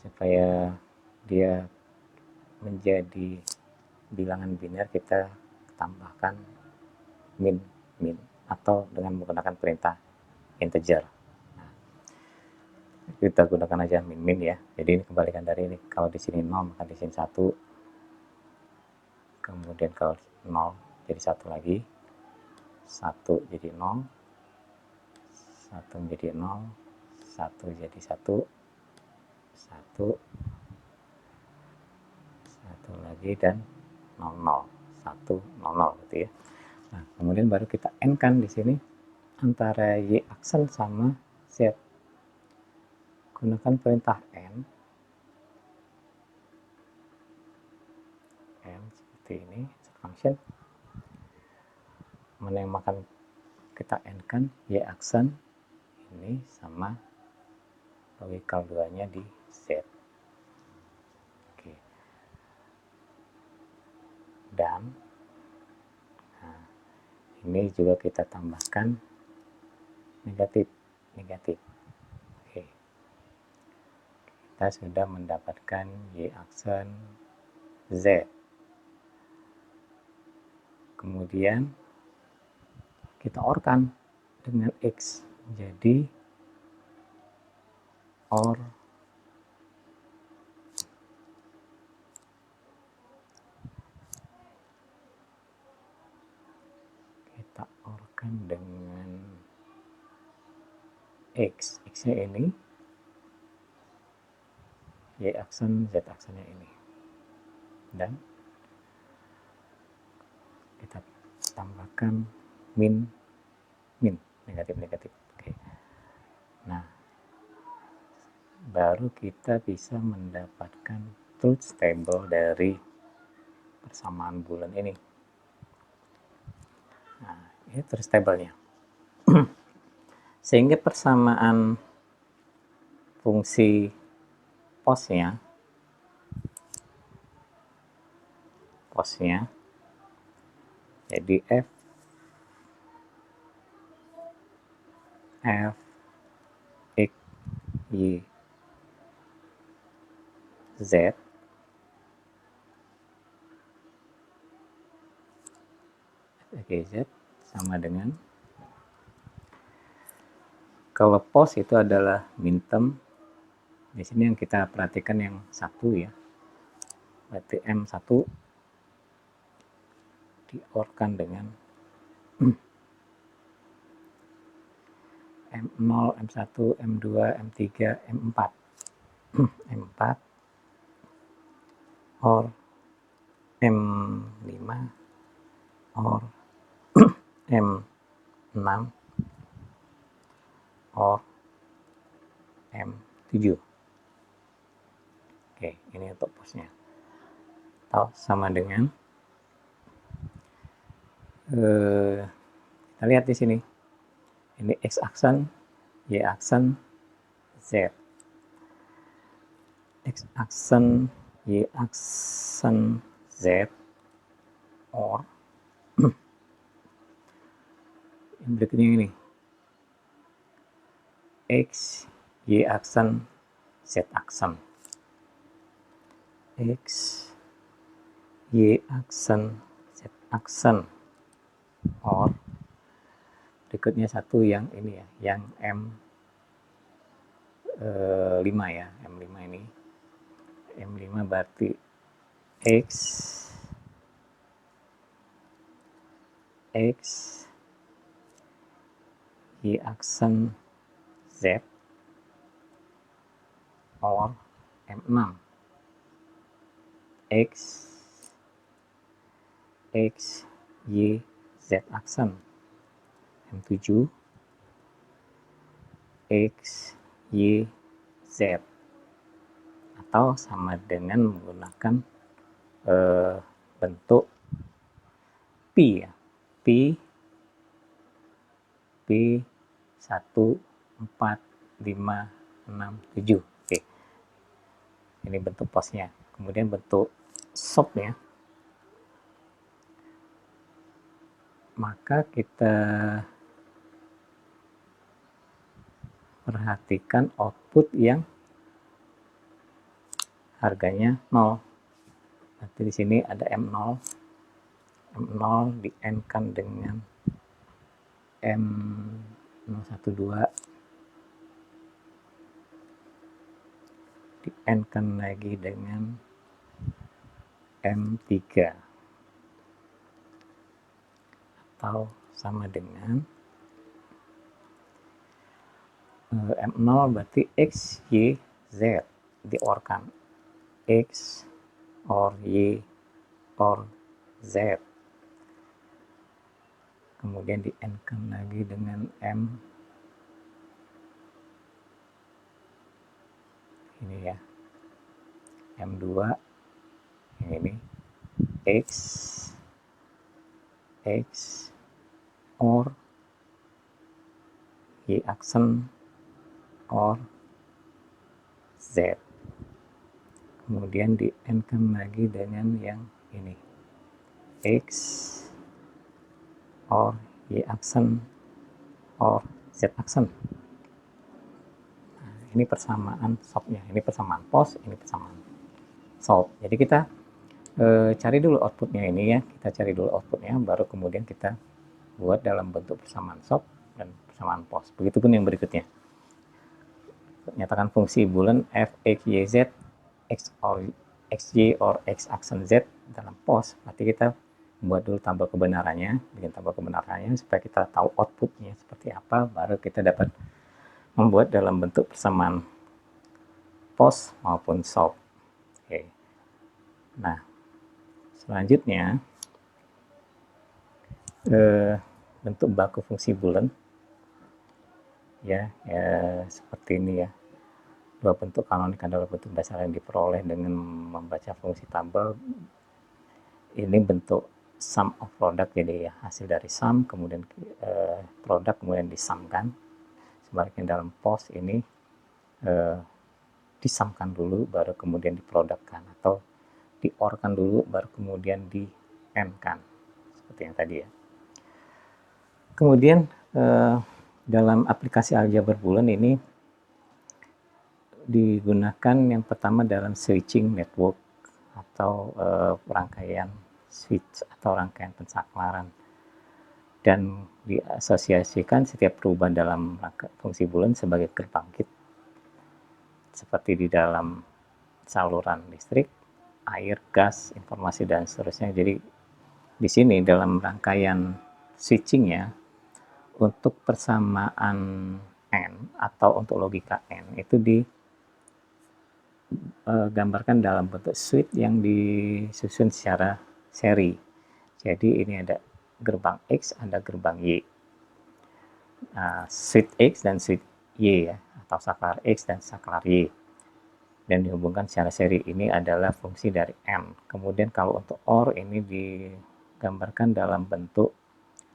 Supaya dia menjadi bilangan biner, kita tambahkan min atau dengan menggunakan perintah integer. Nah, kita gunakan aja min ya. Jadi ini kebalikan dari ini. Kalau di sini 0 maka di sini 1. Kemudian kalau 0 jadi 1 lagi. 1 jadi 0. 1 menjadi 0. 1 jadi 1. 1 lagi dan 00 1 00 gitu ya. Nah, kemudian baru kita n kan di sini antara y aksen sama z. Gunakan perintah n seperti ini, function. Mana yang makan kita n kan y aksen ini sama logical 2-nya di z. Oke. Dan nah, ini juga kita tambahkan negatif. Oke. Kita sudah mendapatkan y aksen z. Kemudian kita OR-kan dengan x. Jadi OR kita OR-kan dengan x. X-nya ini, y aksen, z aksennya ini. Dan kita tambahkan min negatif. Oke. Nah, baru kita bisa mendapatkan truth table dari persamaan bulan ini. Nah, ini truth table-nya. Sehingga persamaan fungsi posnya jadi f x y z sama dengan, kalau pos itu adalah minterm, di sini yang kita perhatikan yang 1 ya, berarti M1 di-OR-kan dengan M0, M1, M2, M3, M4. M4 OR M5 OR M6 OR M7. Oke, ini untuk posnya. Atau sama dengan kita lihat di sini. Ini x aksen, y aksen, z. X aksen, y aksen, z OR yang berikutnya ini. X, y aksen, z aksen. X, y aksen, z aksen OR berikutnya satu yang ini ya, yang M5 ya, M5 ini. M5 berarti X Y aksen Z OR M6. X Y Z aksen M7 X Y Z, atau sama dengan menggunakan bentuk pi ya, pi 1 4 5 6 7. Oke, ini bentuk posnya. Kemudian bentuk shopnya, maka kita perhatikan output yang harganya 0. Nanti di sini ada M0. M0 di N-kan dengan M012. Di N-kan lagi dengan M3. Atau sama dengan M0 berarti X, Y, Z diorkan. X, or Y, or Z. Kemudian di N-kan lagi dengan M. Ini ya. M2. Ini X, or Y aksen, or Z. Kemudian di N-kan lagi dengan yang ini. X, or Y aksen, or Z aksen. Nah, ini persamaan SOP-nya. Ini persamaan POS, ini persamaan SOP. Jadi kita cari dulu outputnya ini ya. Kita cari dulu outputnya, baru kemudian kita buat dalam bentuk persamaan SOP dan persamaan POS. Begitupun yang berikutnya. Nyatakan fungsi boolean f, x, y, z, x, or x, y, or x aksen z dalam POS. Berarti kita buat dulu tabel kebenarannya, bikin tabel kebenarannya supaya kita tahu outputnya seperti apa, baru kita dapat membuat dalam bentuk persamaan POS maupun SOP. Oke. Nah, selanjutnya bentuk baku fungsi boolean ya, seperti ini ya. Dua bentuk kanonik adalah bentuk dasar yang diperoleh dengan membaca fungsi tabel. Ini bentuk sum of product, jadi ya hasil dari sum kemudian produk kemudian disamkan. Sebaliknya dalam POS ini disamkan dulu baru kemudian diprodukkan, atau diorkan dulu baru kemudian di n-kan seperti yang tadi ya. Kemudian dalam aplikasi aljabar boolean ini digunakan yang pertama dalam switching network atau rangkaian switch atau rangkaian pensaklaran, dan diasosiasikan setiap perubahan dalam fungsi boolean sebagai gerbangkit seperti di dalam saluran listrik, air, gas, informasi dan seterusnya. Jadi di sini dalam rangkaian switchingnya untuk persamaan N atau untuk logika N itu digambarkan dalam bentuk switch yang disusun secara seri. Jadi ini ada gerbang X, ada gerbang Y. Switch X dan switch Y ya, atau saklar X dan saklar Y. Dan dihubungkan secara seri, ini adalah fungsi dari N. Kemudian kalau untuk OR ini digambarkan dalam bentuk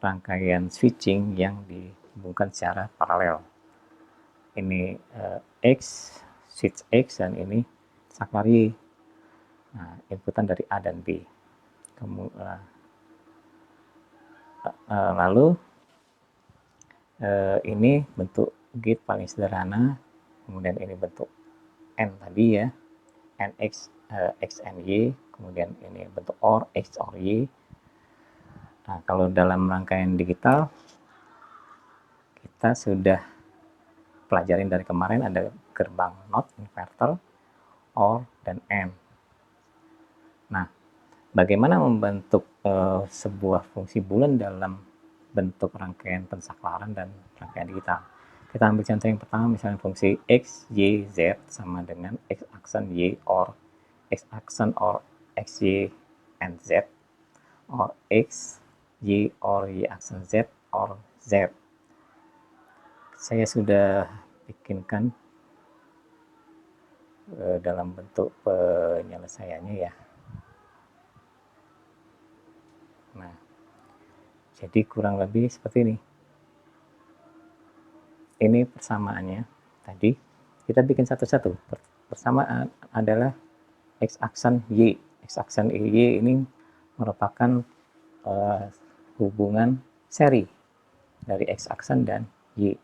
rangkaian switching yang dihubungkan secara paralel. Ini X, switch X, dan ini saklar Y. Nah, inputan dari A dan B. Lalu ini bentuk gate paling sederhana. Kemudian ini bentuk N tadi ya, NX, X, N, Y. Kemudian ini bentuk OR, X, OR, Y. Nah, kalau dalam rangkaian digital, kita sudah pelajarin dari kemarin ada gerbang NOT, inverter, OR, dan AND. Nah, bagaimana membentuk sebuah fungsi boolean dalam bentuk rangkaian pensaklaran dan rangkaian digital? Kita ambil contoh yang pertama, misalnya fungsi X, Y, Z sama dengan X aksen Y or X aksen or X, Y, and Z, or X, Y, or Y aksen Z, or Z. Saya sudah bikinkan dalam bentuk penyelesaiannya ya. Nah, jadi kurang lebih seperti ini. Ini persamaannya tadi kita bikin satu-satu. Persamaan adalah X aksen Y. X aksen Y ini merupakan hubungan seri dari X aksen dan Y.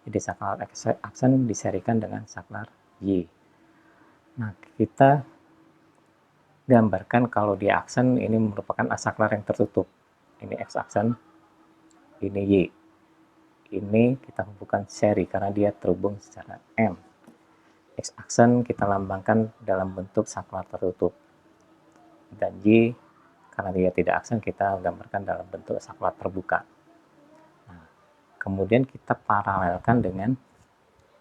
Jadi saklar X aksen diserikan dengan saklar Y. Nah, kita gambarkan kalau di aksen ini merupakan asaklar yang tertutup. Ini X aksen, ini Y. Ini kita hubungkan seri karena dia terhubung secara M. X aksen kita lambangkan dalam bentuk saklar tertutup. Dan Y, karena dia tidak aksen, kita gambarkan dalam bentuk saklar terbuka. Nah, kemudian kita paralelkan dengan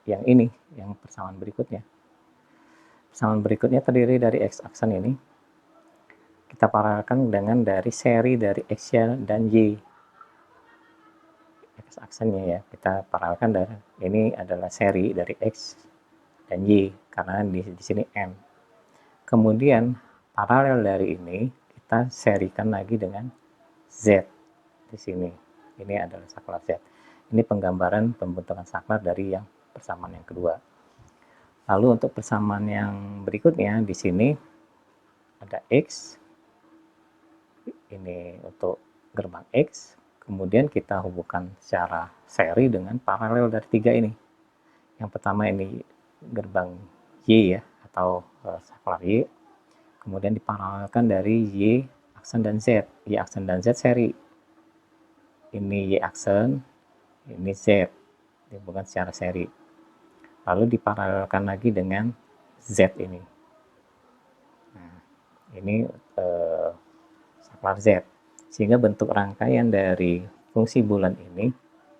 yang ini, yang persamaan berikutnya. Persamaan berikutnya terdiri dari X aksen ini. Kita paralelkan dengan dari seri dari X dan Y. X aksennya ya, kita paralelkan dari ini adalah seri dari X dan Y karena di sini M. Kemudian paralel dari ini kita serikan lagi dengan Z di sini. Ini adalah saklar Z. Ini penggambaran pembentukan saklar dari yang persamaan yang kedua. Lalu untuk persamaan yang berikutnya di sini ada X. Ini untuk gerbang X. Kemudian kita hubungkan secara seri dengan paralel dari tiga ini. Yang pertama ini gerbang Y ya, atau saklar Y. Kemudian diparalelkan dari Y aksen dan Z. Y aksen dan Z seri. Ini Y aksen, ini Z. Dihubungkan secara seri. Lalu diparalelkan lagi dengan Z ini. Nah, ini saklar Z. Sehingga bentuk rangkaian dari fungsi bulan ini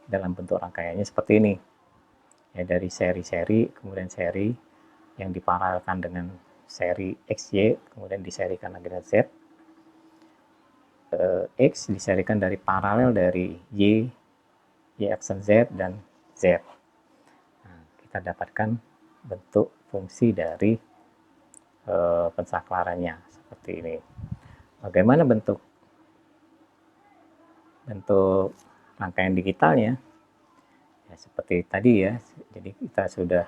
dalam bentuk rangkaiannya seperti ini. Ya, dari seri-seri, kemudian seri yang diparalelkan dengan seri XY, kemudian diserikan lagi dengan Z. X diserikan dari paralel dari Y, Y aksen Z, dan Z. Nah, kita dapatkan bentuk fungsi dari pensaklarannya seperti ini. Bagaimana bentuk rangkaian digitalnya? Ya, seperti tadi ya, jadi kita sudah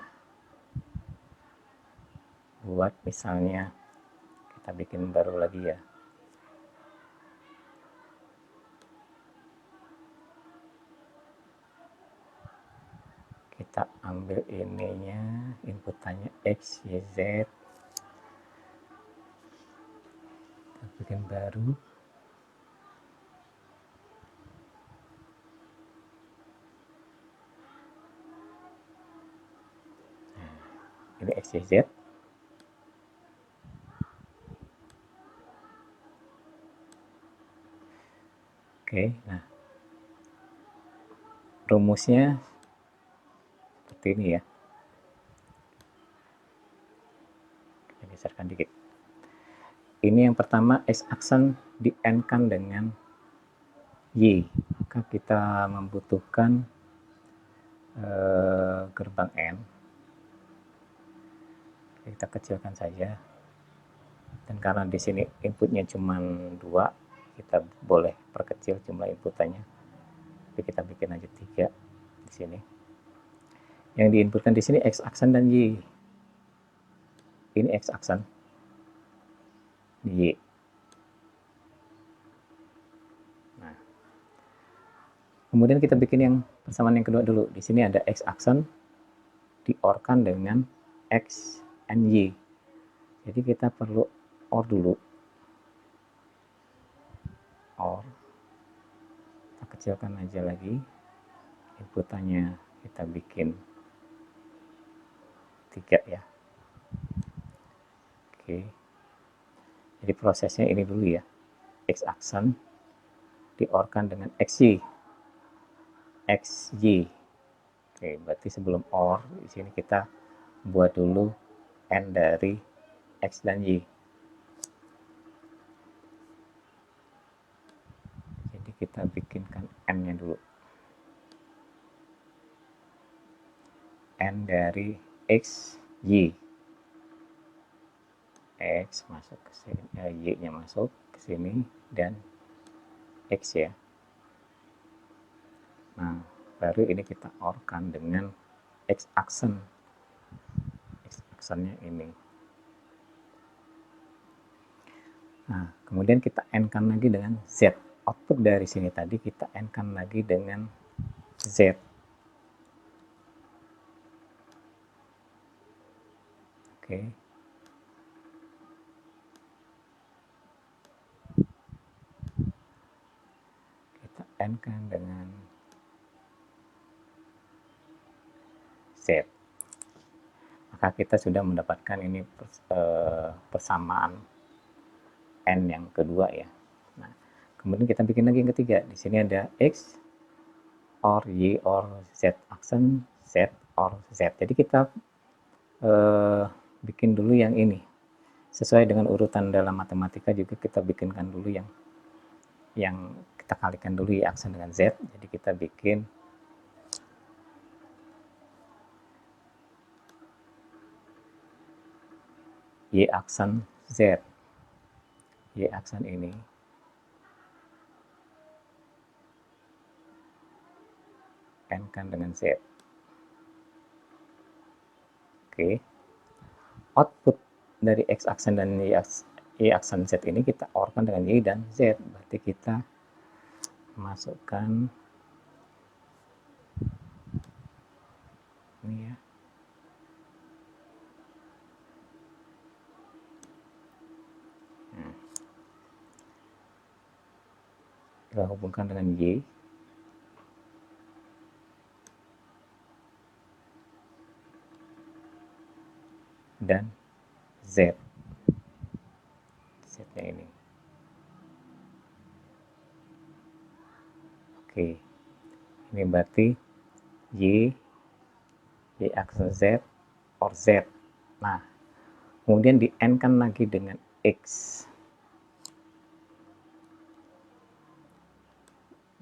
buat, misalnya kita bikin baru lagi ya. Kita ambil ininya, inputannya X, Y, Z. Kita bikin baru. Nah, ini X, Y, Z. Oke, nah rumusnya seperti ini ya. Kita geserkan dikit. Ini yang pertama, X aksen di N-kan dengan Y. Maka kita membutuhkan gerbang N. Kita kecilkan saja. Dan karena di sini inputnya cuma 2, kita boleh perkecil jumlah inputannya. Tapi kita bikin aja 3 di sini. Yang diinputkan di sini X aksen dan Y. Ini X aksen, Y. Nah, kemudian kita bikin yang persamaan yang kedua dulu. Di sini ada X aksen di-OR-kan dengan X and Y. Jadi kita perlu OR dulu. OR. Kita kecilkan aja lagi. Inputannya kita bikin 3 ya. Oke. Jadi prosesnya ini dulu ya. X aksen di-OR-kan dengan XY. XY. Oke, berarti sebelum OR di sini kita buat dulu N dari X dan Y. Jadi kita bikinkan N-nya dulu. N dari X, Y. X masuk ke sini, Y-nya masuk ke sini, dan X ya. Nah, baru ini kita OR-kan dengan X aksen. X aksennya ini. Nah, kemudian kita N-kan lagi dengan Z. Output dari sini tadi kita N-kan lagi dengan Z. Oke. N kan dengan Z. Maka kita sudah mendapatkan ini persamaan N yang kedua ya. Nah, kemudian kita bikin lagi yang ketiga. Di sini ada X or Y or Z, aksen Z or Z. Jadi kita bikin dulu yang ini. Sesuai dengan urutan dalam matematika juga kita bikinkan dulu yang kita kalikan dulu ya aksen dengan Z. Jadi kita bikin Y aksen Z. Y aksen ini N kan dengan Z. Oke. Output dari X aksen dan Y aksen Z ini kita OR kan dengan Y dan Z. Berarti kita masukkan ini ya. Kita hubungkan dengan Y dan Z. Z-nya ini. Oke. Ini berarti Y aksen Z or Z. Nah, kemudian di N kan lagi dengan X.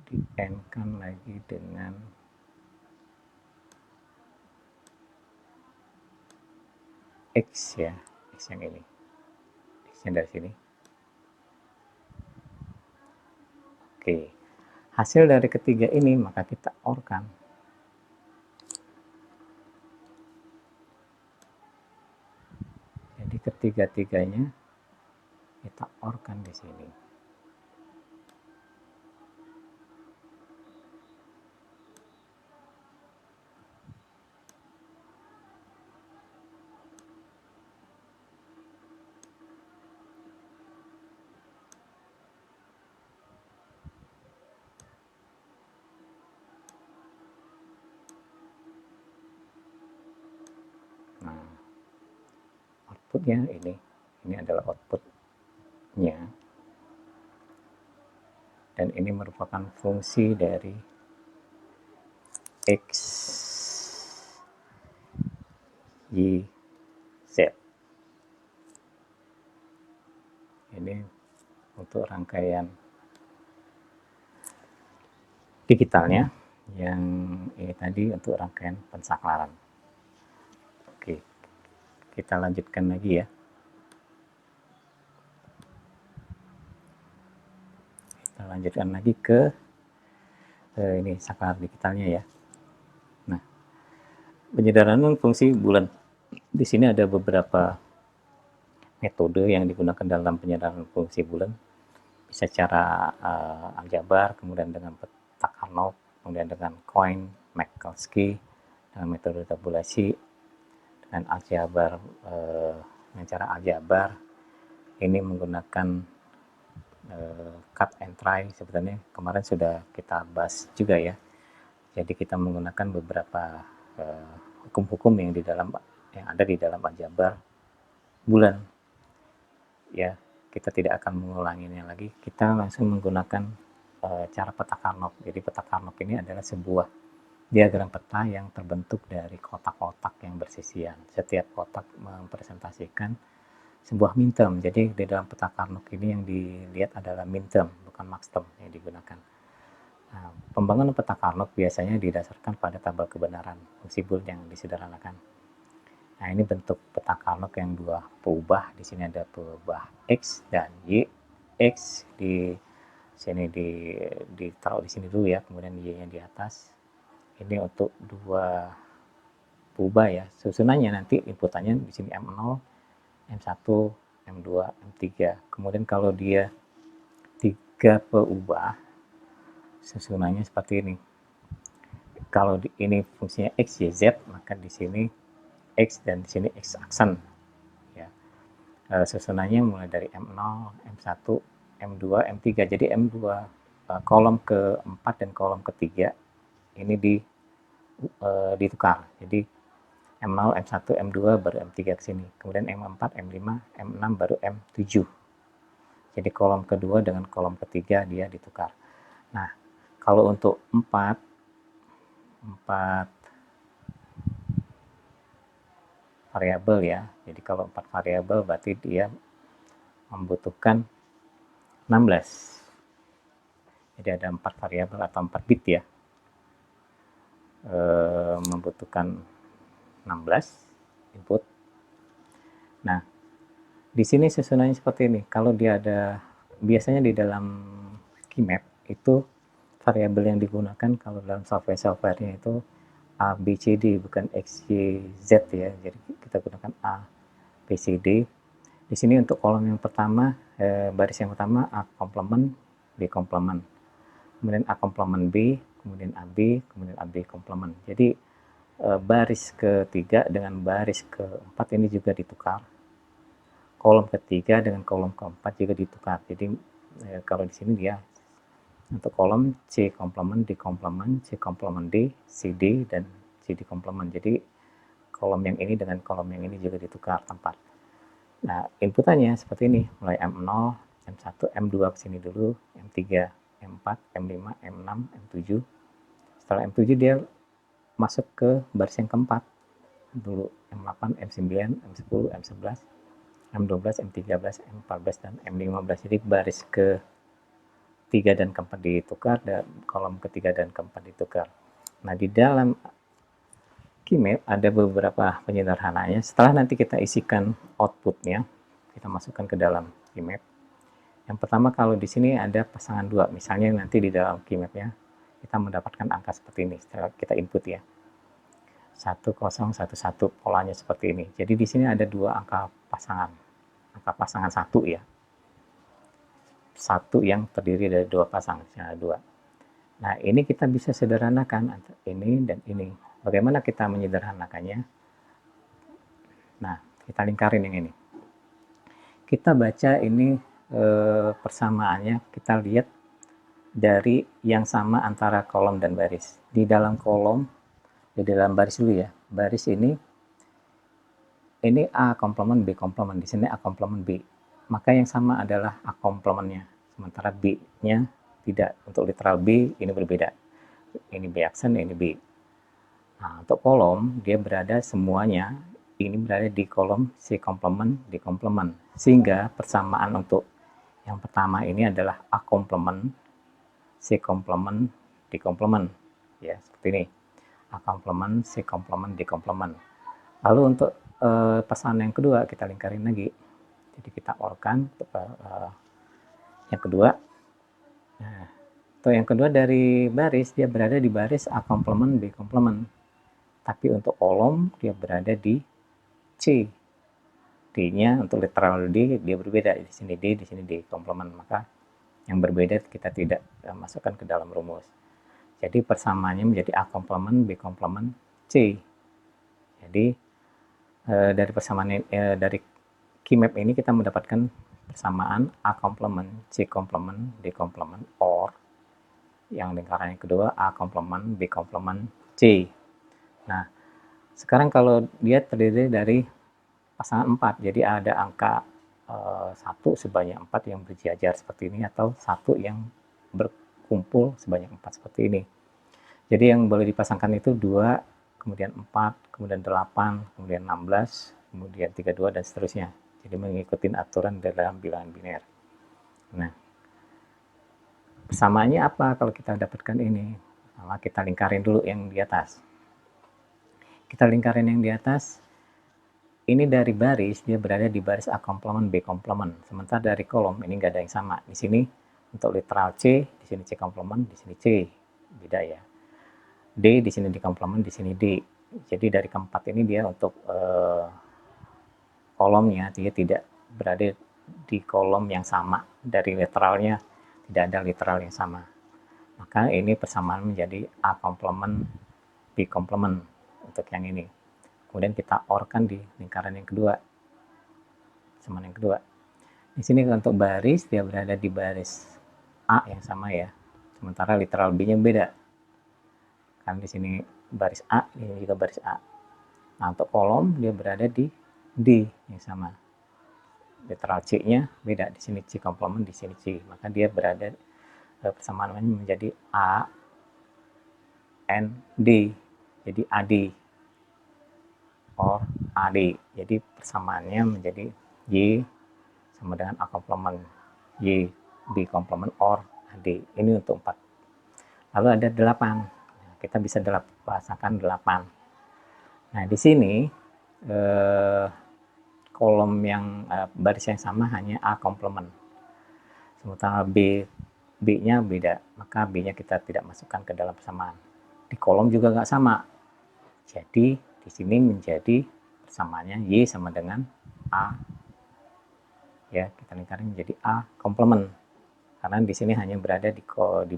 Di N kan lagi dengan X ya, X yang ini. X yang dari sini. Oke. Hasil dari ketiga ini maka kita OR kan. Jadi ketiga-tiganya kita OR kan di sini. Nah, outputnya ini adalah outputnya, dan ini merupakan fungsi dari X, Y, Z. Ini untuk rangkaian digitalnya, yang ini tadi untuk rangkaian pensaklaran. Oke, kita lanjutkan lagi ya. Kita lanjutkan lagi ke ini saklar digitalnya ya. Nah, penyederhanaan fungsi bulan. Di sini ada beberapa metode yang digunakan dalam penyederhanaan fungsi bulan. Bisa cara aljabar, kemudian dengan peta Carnot, kemudian dengan Coin, Minkowski, dengan metode tabulasi, dengan aljabar, dengan cara aljabar. Ini menggunakan cut and try, sebenarnya kemarin sudah kita bahas juga ya. Jadi kita menggunakan beberapa hukum-hukum yang ada di dalam aljabar bulan. Ya, kita tidak akan mengulanginya lagi. Kita langsung menggunakan cara peta Carnot. Jadi peta Carnot ini adalah sebuah diagram peta yang terbentuk dari kotak-kotak yang bersisian. Setiap kotak mempresentasikan sebuah minterm. Jadi di dalam peta Carnot ini yang dilihat adalah minterm, bukan maxterm yang digunakan. Nah, pembangunan peta Carnot biasanya didasarkan pada tabel kebenaran fungsi bulan yang disederhanakan. Nah, ini bentuk peta Carnot yang dua peubah. Di sini ada peubah X dan Y. X di sini ditaruh di sini dulu ya, kemudian Y-nya di atas. Ini untuk dua peubah ya. Susunannya nanti inputannya di sini M0, M1, M2, M3. Kemudian kalau dia tiga peubah, susunannya seperti ini. Kalau ini fungsinya X, Y, Z, maka di sini X dan di sini X aksen ya. Susunannya mulai dari M0, M1, M2, M3. Jadi M2 kolom keempat dan kolom ketiga ini ditukar. Jadi M0, M1, M2 baru M3 ke sini. Kemudian M4, M5, M6 baru M7. Jadi kolom kedua dengan kolom ketiga dia ditukar. Nah, kalau untuk 4 variabel ya. Jadi kalau 4 variabel berarti dia membutuhkan 16. Jadi ada 4 variabel atau 4 bit ya. Membutuhkan 16 input. Nah, di sini susunannya seperti ini. Kalau dia ada, biasanya di dalam Keymap itu variabel yang digunakan kalau dalam software-nya itu A, B, C, D, bukan X, Y, Z ya. Jadi kita gunakan A, B, C, D. Di sini untuk kolom yang pertama, baris yang pertama A komplement, B komplement. Kemudian A komplement B, kemudian AB, kemudian AB komplement. Jadi baris ketiga dengan baris keempat ini juga ditukar. Kolom ketiga dengan kolom keempat juga ditukar. Jadi kalau di sini dia untuk kolom C komplement, D komplement, C komplement D, CD dan CD komplement. Jadi kolom yang ini dengan kolom yang ini juga ditukar tempat. Nah, inputannya seperti ini, mulai M0, M1, M2 ke sini dulu, M3, M4, M5, M6, M7. Setelah M7 dia masuk ke baris yang keempat. Dulu M8, M9, M10, M11, M12, M13, M14, dan M15. Jadi baris ke 3 dan keempat ditukar, dan kolom ketiga dan keempat ditukar. Nah, di dalam Keymap ada beberapa penyederhanaannya. Setelah nanti kita isikan outputnya, kita masukkan ke dalam Keymap. Yang pertama, kalau di sini ada pasangan 2, misalnya nanti di dalam Keymap-nya kita mendapatkan angka seperti ini setelah kita input ya. 1011 polanya seperti ini. Jadi di sini ada 2 angka pasangan. Angka pasangan 1 ya. 1 yang terdiri dari 2 pasang, misalnya 2. Nah, ini kita bisa sederhanakan ini dan ini. Bagaimana kita menyederhanakannya? Nah, kita lingkarin yang ini. Kita baca ini persamaannya, kita lihat dari yang sama antara kolom dan baris. Di dalam kolom, di dalam baris dulu ya. Baris ini A komplement, B komplement. Di sini A komplement B. Maka yang sama adalah A komplementnya. Sementara B-nya tidak. Untuk literal B ini berbeda. Ini B aksen, ini B. Nah, untuk kolom, dia berada semuanya, ini berada di kolom C komplement, D komplement. Sehingga persamaan untuk yang pertama ini adalah A komplement, C komplement, D komplement. Ya, seperti ini. A komplement, C komplement, D komplement. Lalu untuk pasangan yang kedua, kita lingkarin lagi. Jadi kita orkan yang kedua. Nah, untuk yang kedua dari baris, dia berada di baris A komplement, B komplement. Tapi untuk kolom dia berada di C. D-nya untuk literal D dia berbeda, di sini D, di sini D komplement. Maka yang berbeda kita tidak masukkan ke dalam rumus. Jadi persamaannya menjadi A komplement, B komplement, C. Jadi dari persamaan dari Keymap ini kita mendapatkan persamaan A komplement, C komplement, D komplement, or yang lingkaran yang kedua A komplement, B komplement, C. Nah, sekarang kalau dia terdiri dari pasangan 4, jadi ada angka 1 sebanyak 4 yang berjajar seperti ini, atau 1 yang berkumpul sebanyak 4 seperti ini. Jadi yang boleh dipasangkan itu 2, kemudian 4, kemudian 8, kemudian 16, kemudian 32, dan seterusnya. Jadi mengikuti aturan dalam bilangan biner. Nah, persamaannya apa kalau kita dapatkan ini? Pertama kita lingkarin dulu yang di atas. Kita lingkarin yang di atas, ini dari baris, dia berada di baris A komplement, B komplement. Sementara dari kolom, ini nggak ada yang sama. Di sini untuk literal C, di sini C komplement, di sini C. Beda ya. D, di sini D komplement, di sini D. Jadi dari keempat ini dia untuk kolomnya, dia tidak berada di kolom yang sama. Dari literalnya, tidak ada literal yang sama. Maka ini persamaan menjadi A komplement, B komplement untuk yang ini. Kemudian kita orkan di lingkaran yang kedua, persamaan yang kedua. Di sini untuk baris dia berada di baris A yang sama ya. sementara literal B-nya beda. Kan di sini baris A, ini juga baris A. Nah, untuk kolom dia berada di D yang sama. Literal C-nya beda, di sini C komplement, di sini C. Maka dia berada persamaannya menjadi A and D. Jadi AD or AD. Jadi persamaannya menjadi Y sama dengan A komplement, Y B komplement or AD. Ini untuk 4. Lalu ada 8. Kita bisa bahasakan 8. Nah, di sini kolom yang baris yang sama hanya A komplement. Sementara B-nya beda, maka B-nya kita tidak masukkan ke dalam persamaan. Di kolom juga nggak sama. Jadi di sini menjadi persamaannya Y sama dengan A. Ya, kita lingkarin menjadi A komplement. Karena di sini hanya berada di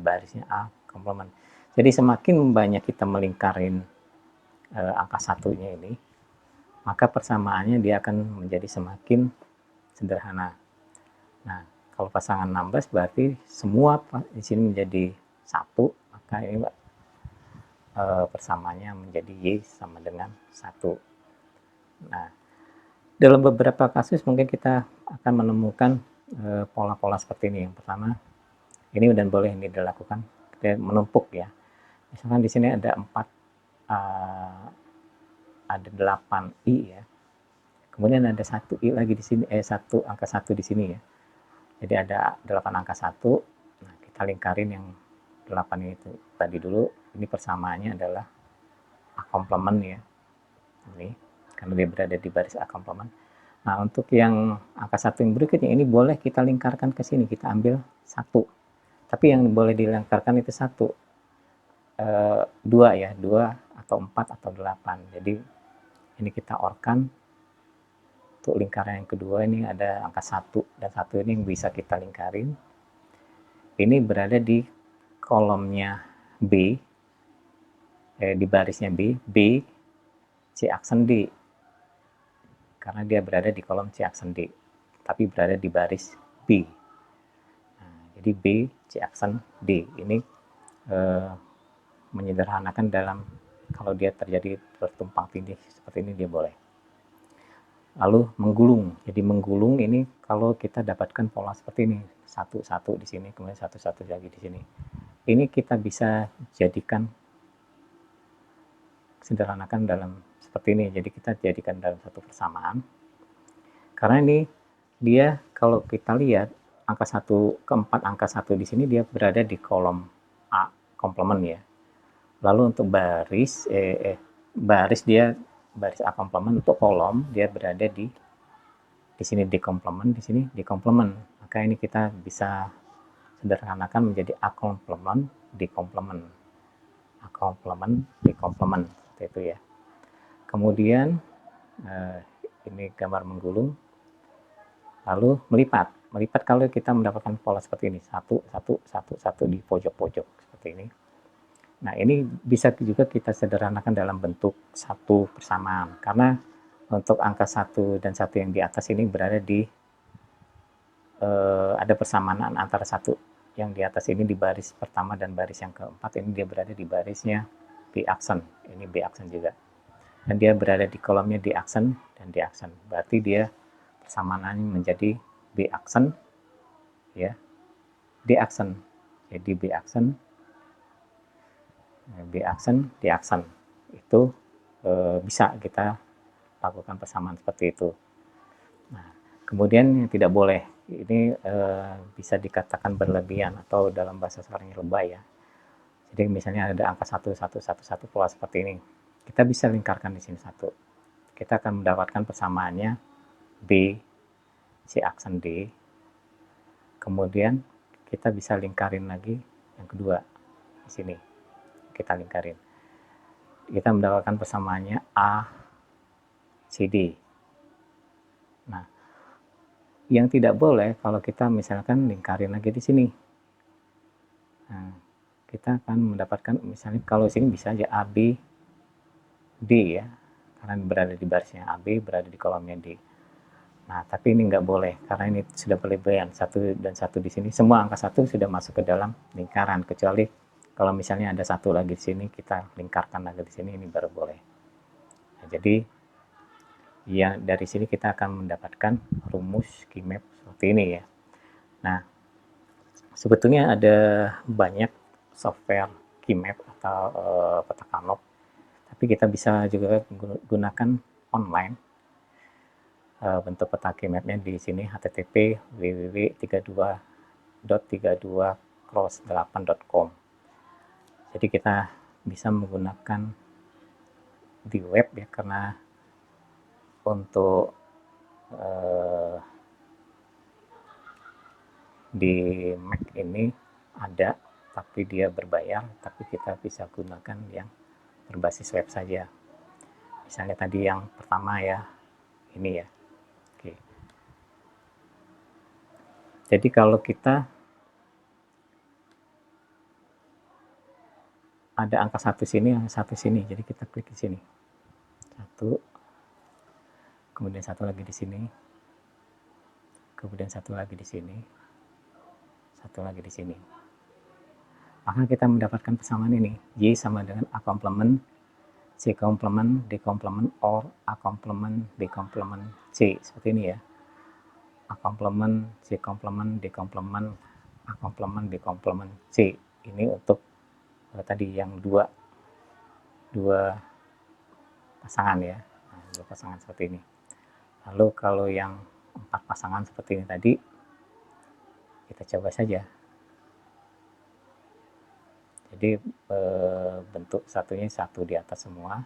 barisnya A komplement. Jadi semakin banyak kita melingkarin angka satunya ini, maka persamaannya dia akan menjadi semakin sederhana. Nah, kalau pasangan 16 berarti semua di sini menjadi 1, maka ini persamaannya menjadi Y sama dengan 1. Nah, dalam beberapa kasus mungkin kita akan menemukan pola-pola seperti ini. Yang pertama, ini dan boleh ini dilakukan, kita menumpuk ya. Misalkan di sini ada 8 I ya. Kemudian ada 1 I lagi di sini, angka 1 di sini ya. Jadi ada 8 angka 1. Nah, kita lingkarin yang 8 itu tadi dulu. Ini persamaannya adalah A komplement ya. Ini karena dia berada di baris A komplement. Nah, untuk yang angka 1 yang berikutnya ini boleh kita lingkarkan ke sini. Kita ambil 1. Tapi yang boleh dilingkarkan itu 1. 2 ya, 2 atau 4 atau 8. Jadi ini kita orkan. Untuk lingkaran yang kedua ini ada angka 1 dan 1 ini yang bisa kita lingkarin. Ini berada di kolomnya B, di barisnya B, C aksen D. Karena dia berada di kolom C aksen D, tapi berada di baris B. Nah, jadi B, C aksen D. Ini menyederhanakan dalam kalau dia terjadi bertumpang tindih seperti ini dia boleh. Lalu menggulung. Jadi menggulung ini kalau kita dapatkan pola seperti ini, 1 1 di sini, kemudian 1 1 lagi di sini. Ini kita bisa jadikan sederhanakan dalam seperti ini. Jadi kita jadikan dalam satu persamaan. Karena ini dia kalau kita lihat angka 1 keempat angka 1 di sini dia berada di kolom A komplement ya. Lalu untuk baris dia baris A komplement, untuk kolom dia berada di sini di komplement, di sini di komplement. Maka ini kita bisa sederhanakan menjadi A komplement di komplement. A komplement di komplement seperti itu ya. Kemudian ini gambar menggulung. Lalu melipat. Melipat kalau kita mendapatkan pola seperti ini, 1 1 1 1 di pojok-pojok seperti ini. Nah, ini bisa juga kita sederhanakan dalam bentuk satu persamaan. Karena untuk angka 1 dan 1 yang di atas ini berada di ada persamaan antara 1 yang di atas ini di baris pertama dan baris yang keempat ini dia berada di barisnya B aksen. Ini B aksen juga. Dan dia berada di kolomnya D aksen dan D aksen. Berarti dia persamaannya menjadi B aksen ya. D aksen. Jadi B aksen D aksen itu bisa kita lakukan persamaan seperti itu. Nah, kemudian yang tidak boleh ini bisa dikatakan berlebihan atau dalam bahasa sekarang lebay ya. Jadi misalnya ada angka 1 1 1 1 pola seperti ini, kita bisa lingkarkan di sini 1. Kita akan mendapatkan persamaannya B C aksen D. Kemudian kita bisa lingkarin lagi yang kedua di sini. Kita lingkarin. Kita mendapatkan persamaannya A CD. Nah, yang tidak boleh kalau kita misalkan lingkarin lagi di sini. Nah, kita akan mendapatkan misalnya kalau sini bisa aja AB D ya. Karena berada di barisnya AB, berada di kolomnya D. Nah, tapi ini nggak boleh karena ini sudah berlebihan, satu dan satu di sini. Semua angka satu sudah masuk ke dalam lingkaran, kecuali kalau misalnya ada satu lagi di sini, kita lingkarkan lagi di sini, ini baru boleh. Nah, jadi ya dari sini kita akan mendapatkan rumus Keymap seperti ini ya. Nah, sebetulnya ada banyak software Keymap atau peta Carnot, tapi kita bisa juga gunakan online. Bentuk peta Keymapnya di sini http www.32.32cross8.com. Jadi kita bisa menggunakan di web ya, karena untuk di Mac ini ada, tapi dia berbayar, tapi kita bisa gunakan yang berbasis web saja. Misalnya tadi yang pertama ya, ini ya. Oke. Jadi kalau kita ada angka satu sini, angka satu sini, jadi kita klik di sini. Satu, kemudian satu lagi di sini, kemudian satu lagi di sini, satu lagi di sini. Maka kita mendapatkan persamaan ini. Y sama dengan A komplement, C komplement, D komplement, or A komplement, B komplement, C. Seperti ini ya. A komplement, C komplement, D komplement, A komplement, B komplement, C. Ini untuk tadi yang dua pasangan ya. Nah, dua pasangan seperti ini. Lalu kalau yang 4 pasangan seperti ini tadi, kita coba saja. Jadi bentuk satunya satu di atas semua.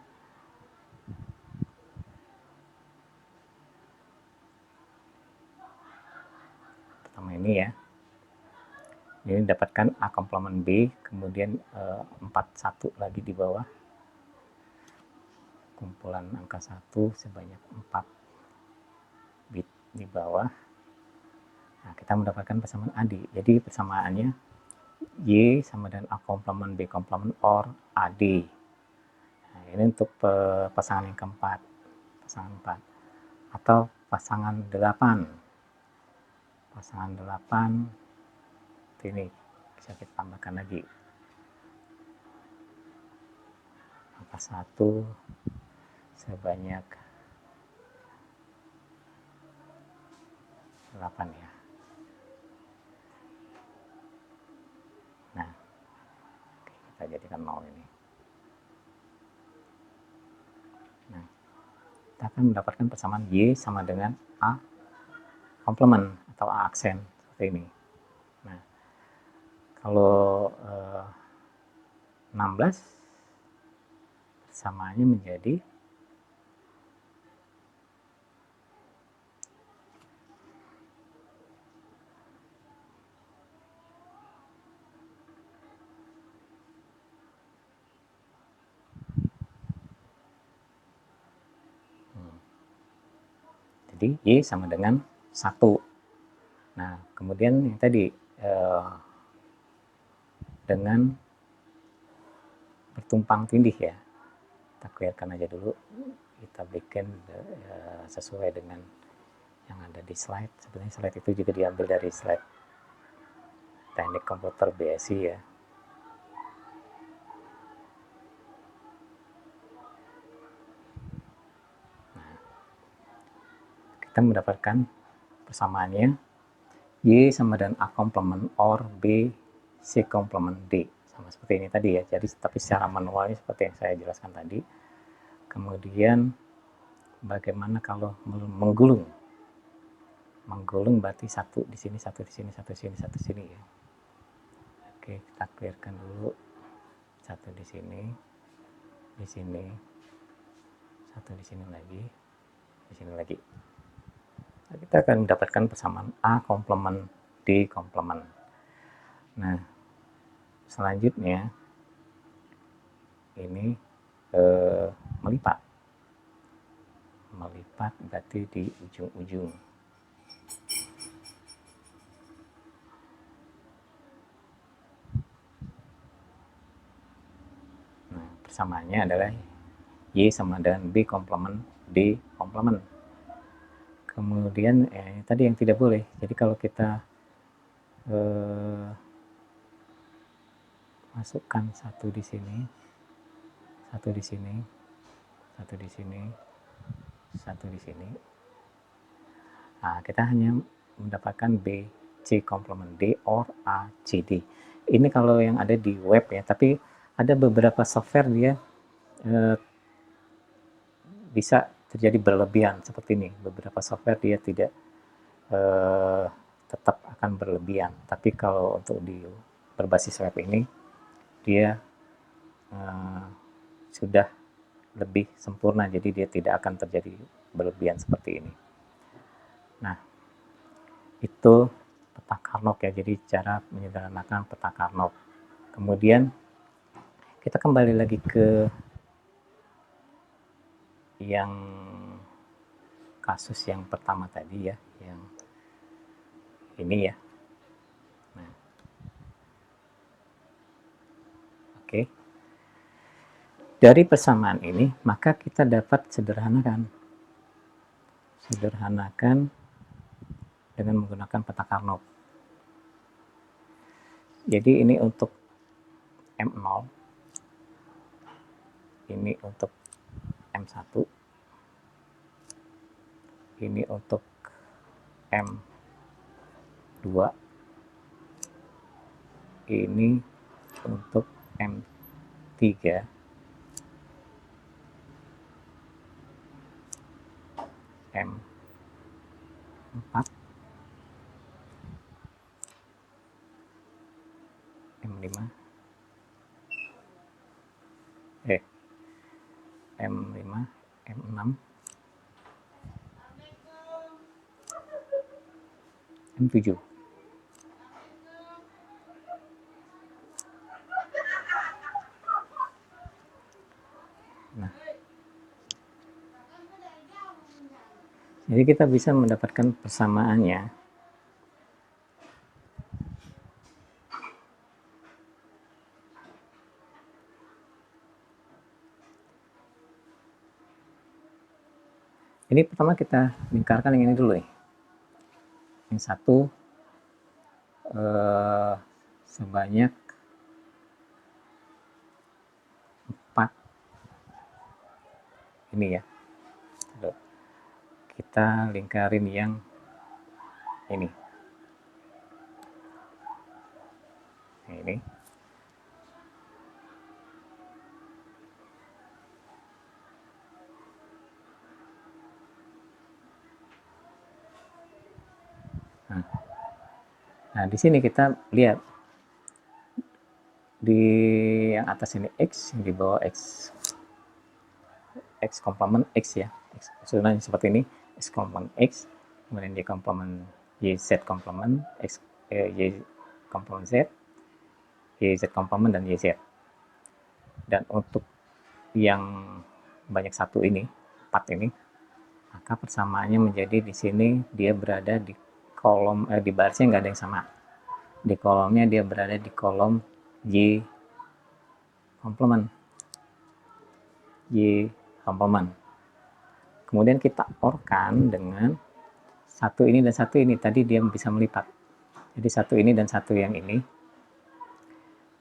Pertama ini ya. Ini dapatkan A komplement B, kemudian 4 1 lagi di bawah. Kumpulan angka 1 sebanyak 4 bit di bawah. Nah, kita mendapatkan persamaan AD. Jadi persamaannya Y sama dengan A komplement B komplement or AD. Nah, ini untuk pasangan yang keempat. Pasangan 4. Atau pasangan 8. Pasangan 8 ini bisa kita tambahkan lagi. Angka 1 sebanyak 8 ya. Nah, kita jadikan 0 ini. Nah, kita akan mendapatkan persamaan Y sama dengan A komplement atau A aksen seperti ini. Nah, kalau 16 persamaannya menjadi jadi Y sama dengan 1. Nah, kemudian yang tadi dengan bertumpang tindih ya. Kita clearkan aja dulu. Kita bikin sesuai dengan yang ada di slide. Sebenarnya slide itu juga diambil dari slide teknik komputer BSI ya. Nah, kita mendapatkan persamaannya Y sama dengan A komplement or B C komplement D. Sama seperti ini tadi ya. Jadi tapi secara manualnya seperti yang saya jelaskan tadi. Kemudian bagaimana kalau menggulung? Menggulung berarti satu di sini, satu di sini, satu di sini, satu di sini ya. Oke, kita clearkan dulu. Satu di sini, satu di sini lagi, di sini lagi. Nah, kita akan mendapatkan persamaan A komplement D komplement. Nah, selanjutnya ini melipat berarti di ujung-ujung. Nah, persamaannya adalah Y sama dengan B komplement D komplement. Kemudian tadi yang tidak boleh, jadi kalau kita masukkan satu di sini, satu di sini, satu di sini, satu di sini, nah kita hanya mendapatkan B, C komplement, D or A, C, D. Ini kalau yang ada di web ya, tapi ada beberapa software dia bisa terjadi berlebihan seperti ini. Beberapa software dia tidak tetap akan berlebihan, tapi kalau untuk di berbasis web ini dia sudah lebih sempurna, jadi dia tidak akan terjadi berlebihan seperti ini. Nah, itu peta Carnot ya, jadi cara menyederhanakan peta Carnot. Kemudian kita kembali lagi ke yang kasus yang pertama tadi ya, yang ini ya. Nah, oke. Dari persamaan ini, maka kita dapat sederhanakan dengan menggunakan peta Carnot. Jadi ini untuk M0, ini untuk M1, ini untuk M2, ini untuk M3, M4, M5, M5, M6, M7. Nah, jadi kita bisa mendapatkan persamaannya ini. Pertama kita lingkarkan yang ini dulu nih. Yang satu sebanyak 4 ini ya. Kita lingkarin yang ini. Ini. Nah, di sini kita lihat di yang atas ini X, yang di bawah X komplement X ya. Sebenarnya seperti ini, X komplement X, kemudian Y komplement YZ komplement X, Y komplement Z, YZ komplement dan YZ. Dan untuk yang banyak satu ini, 4 ini, maka persamaannya menjadi di sini dia berada di kolom di barisnya nggak ada yang sama. Di kolomnya dia berada di kolom Y komplement. Y komplement. Kemudian kita OR-kan dengan satu ini dan satu ini. Tadi dia bisa melipat. Jadi satu ini dan satu yang ini.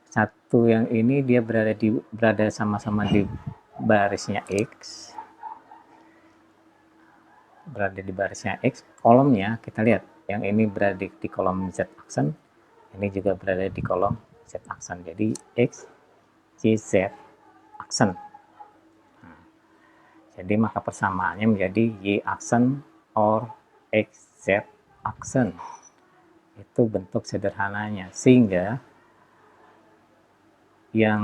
Satu yang ini dia berada sama-sama di barisnya X. Berada di barisnya X. Kolomnya kita lihat. Yang ini berada di kolom Z aksen. Ini juga berada di kolom Z aksen. Jadi X, Y, Z aksen. Nah, jadi maka persamaannya menjadi Y aksen or X, Z aksen. Itu bentuk sederhananya. Sehingga yang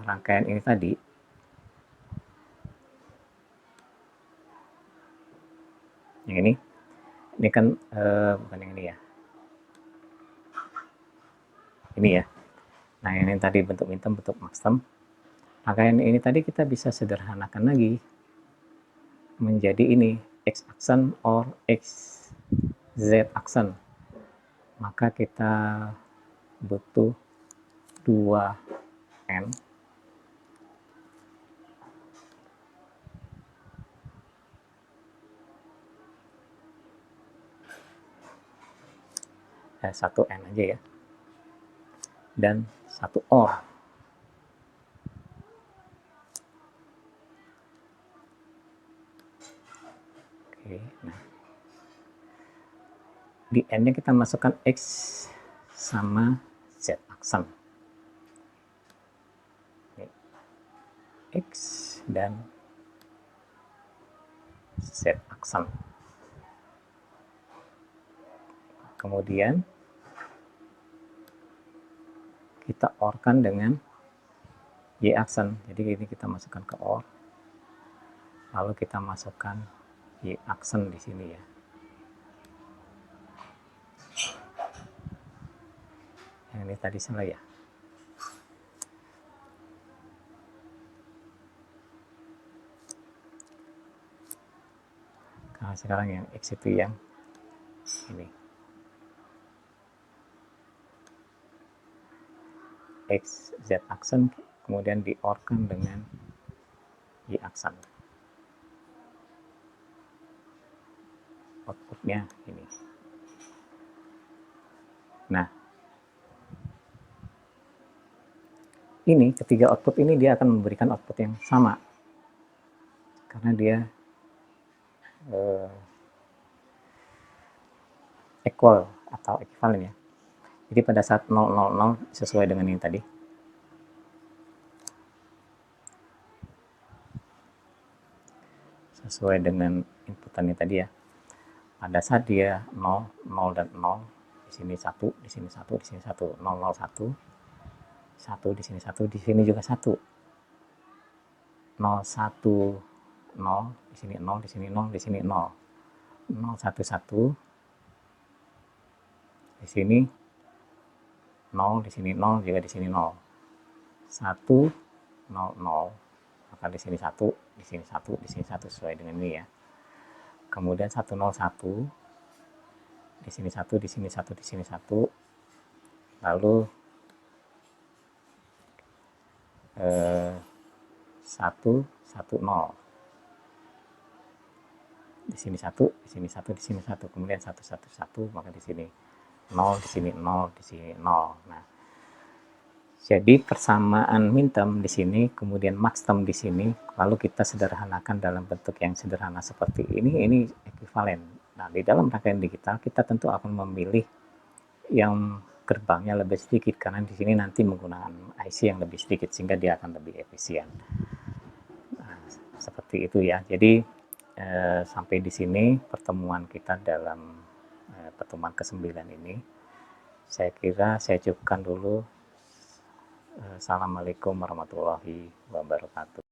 rangkaian ini tadi yang ini kan bukan yang ini ya, ini ya. Nah, yang ini tadi bentuk mintem, bentuk maxtem. Rangkaian ini tadi kita bisa sederhanakan lagi menjadi ini X aksen or X Z aksen. Maka kita butuh 2N satu N aja ya, dan satu OR. Oke, nah di N-nya kita masukkan X sama Z aksen. X dan Z aksen. Kemudian kita OR-kan dengan Y aksen. Jadi ini kita masukkan ke OR. Lalu kita masukkan Y aksen di sini ya. Yang ini tadi salah ya. Nah, sekarang yang X itu yang ini. X, Z aksen, kemudian di OR-kan dengan Y aksen. Outputnya ini. Nah, ini ketiga output ini dia akan memberikan output yang sama. Karena dia equal atau equivalent ya. Jadi pada saat 000 sesuai dengan ini tadi. Sesuai dengan inputannya tadi ya. Pada saat dia 0, 0 dan 0, di sini 1, di sini 1, di sini 1, 0, 0, 1, 1 di sini 1, di sini juga 1. 0, 1, 0, di sini 0, di sini 0, di sini 0. 0, 1, 1, di sini 0, di sini 0, juga di sini 0. 1, 0, 0, maka di sini 1, di sini 1, di sini 1 sesuai dengan ini ya. Kemudian 1, 0, 1, di sini 1, di sini 1, di sini 1. Lalu 1, 1, 0. Di sini 1, di sini 1, di sini 1. Kemudian 1, 1, 1, maka di sini 0, di sini 0, di sini 0. Nah, jadi persamaan minterm di sini, kemudian maxterm di sini, lalu kita sederhanakan dalam bentuk yang sederhana seperti ini ekuivalen. Nah, di dalam rangkaian digital kita tentu akan memilih yang gerbangnya lebih sedikit karena di sini nanti menggunakan IC yang lebih sedikit sehingga dia akan lebih efisien. Nah, seperti itu ya. Jadi sampai di sini pertemuan kita dalam pertemuan ke-9 ini. Saya kira saya cukupkan dulu. Assalamualaikum warahmatullahi wabarakatuh.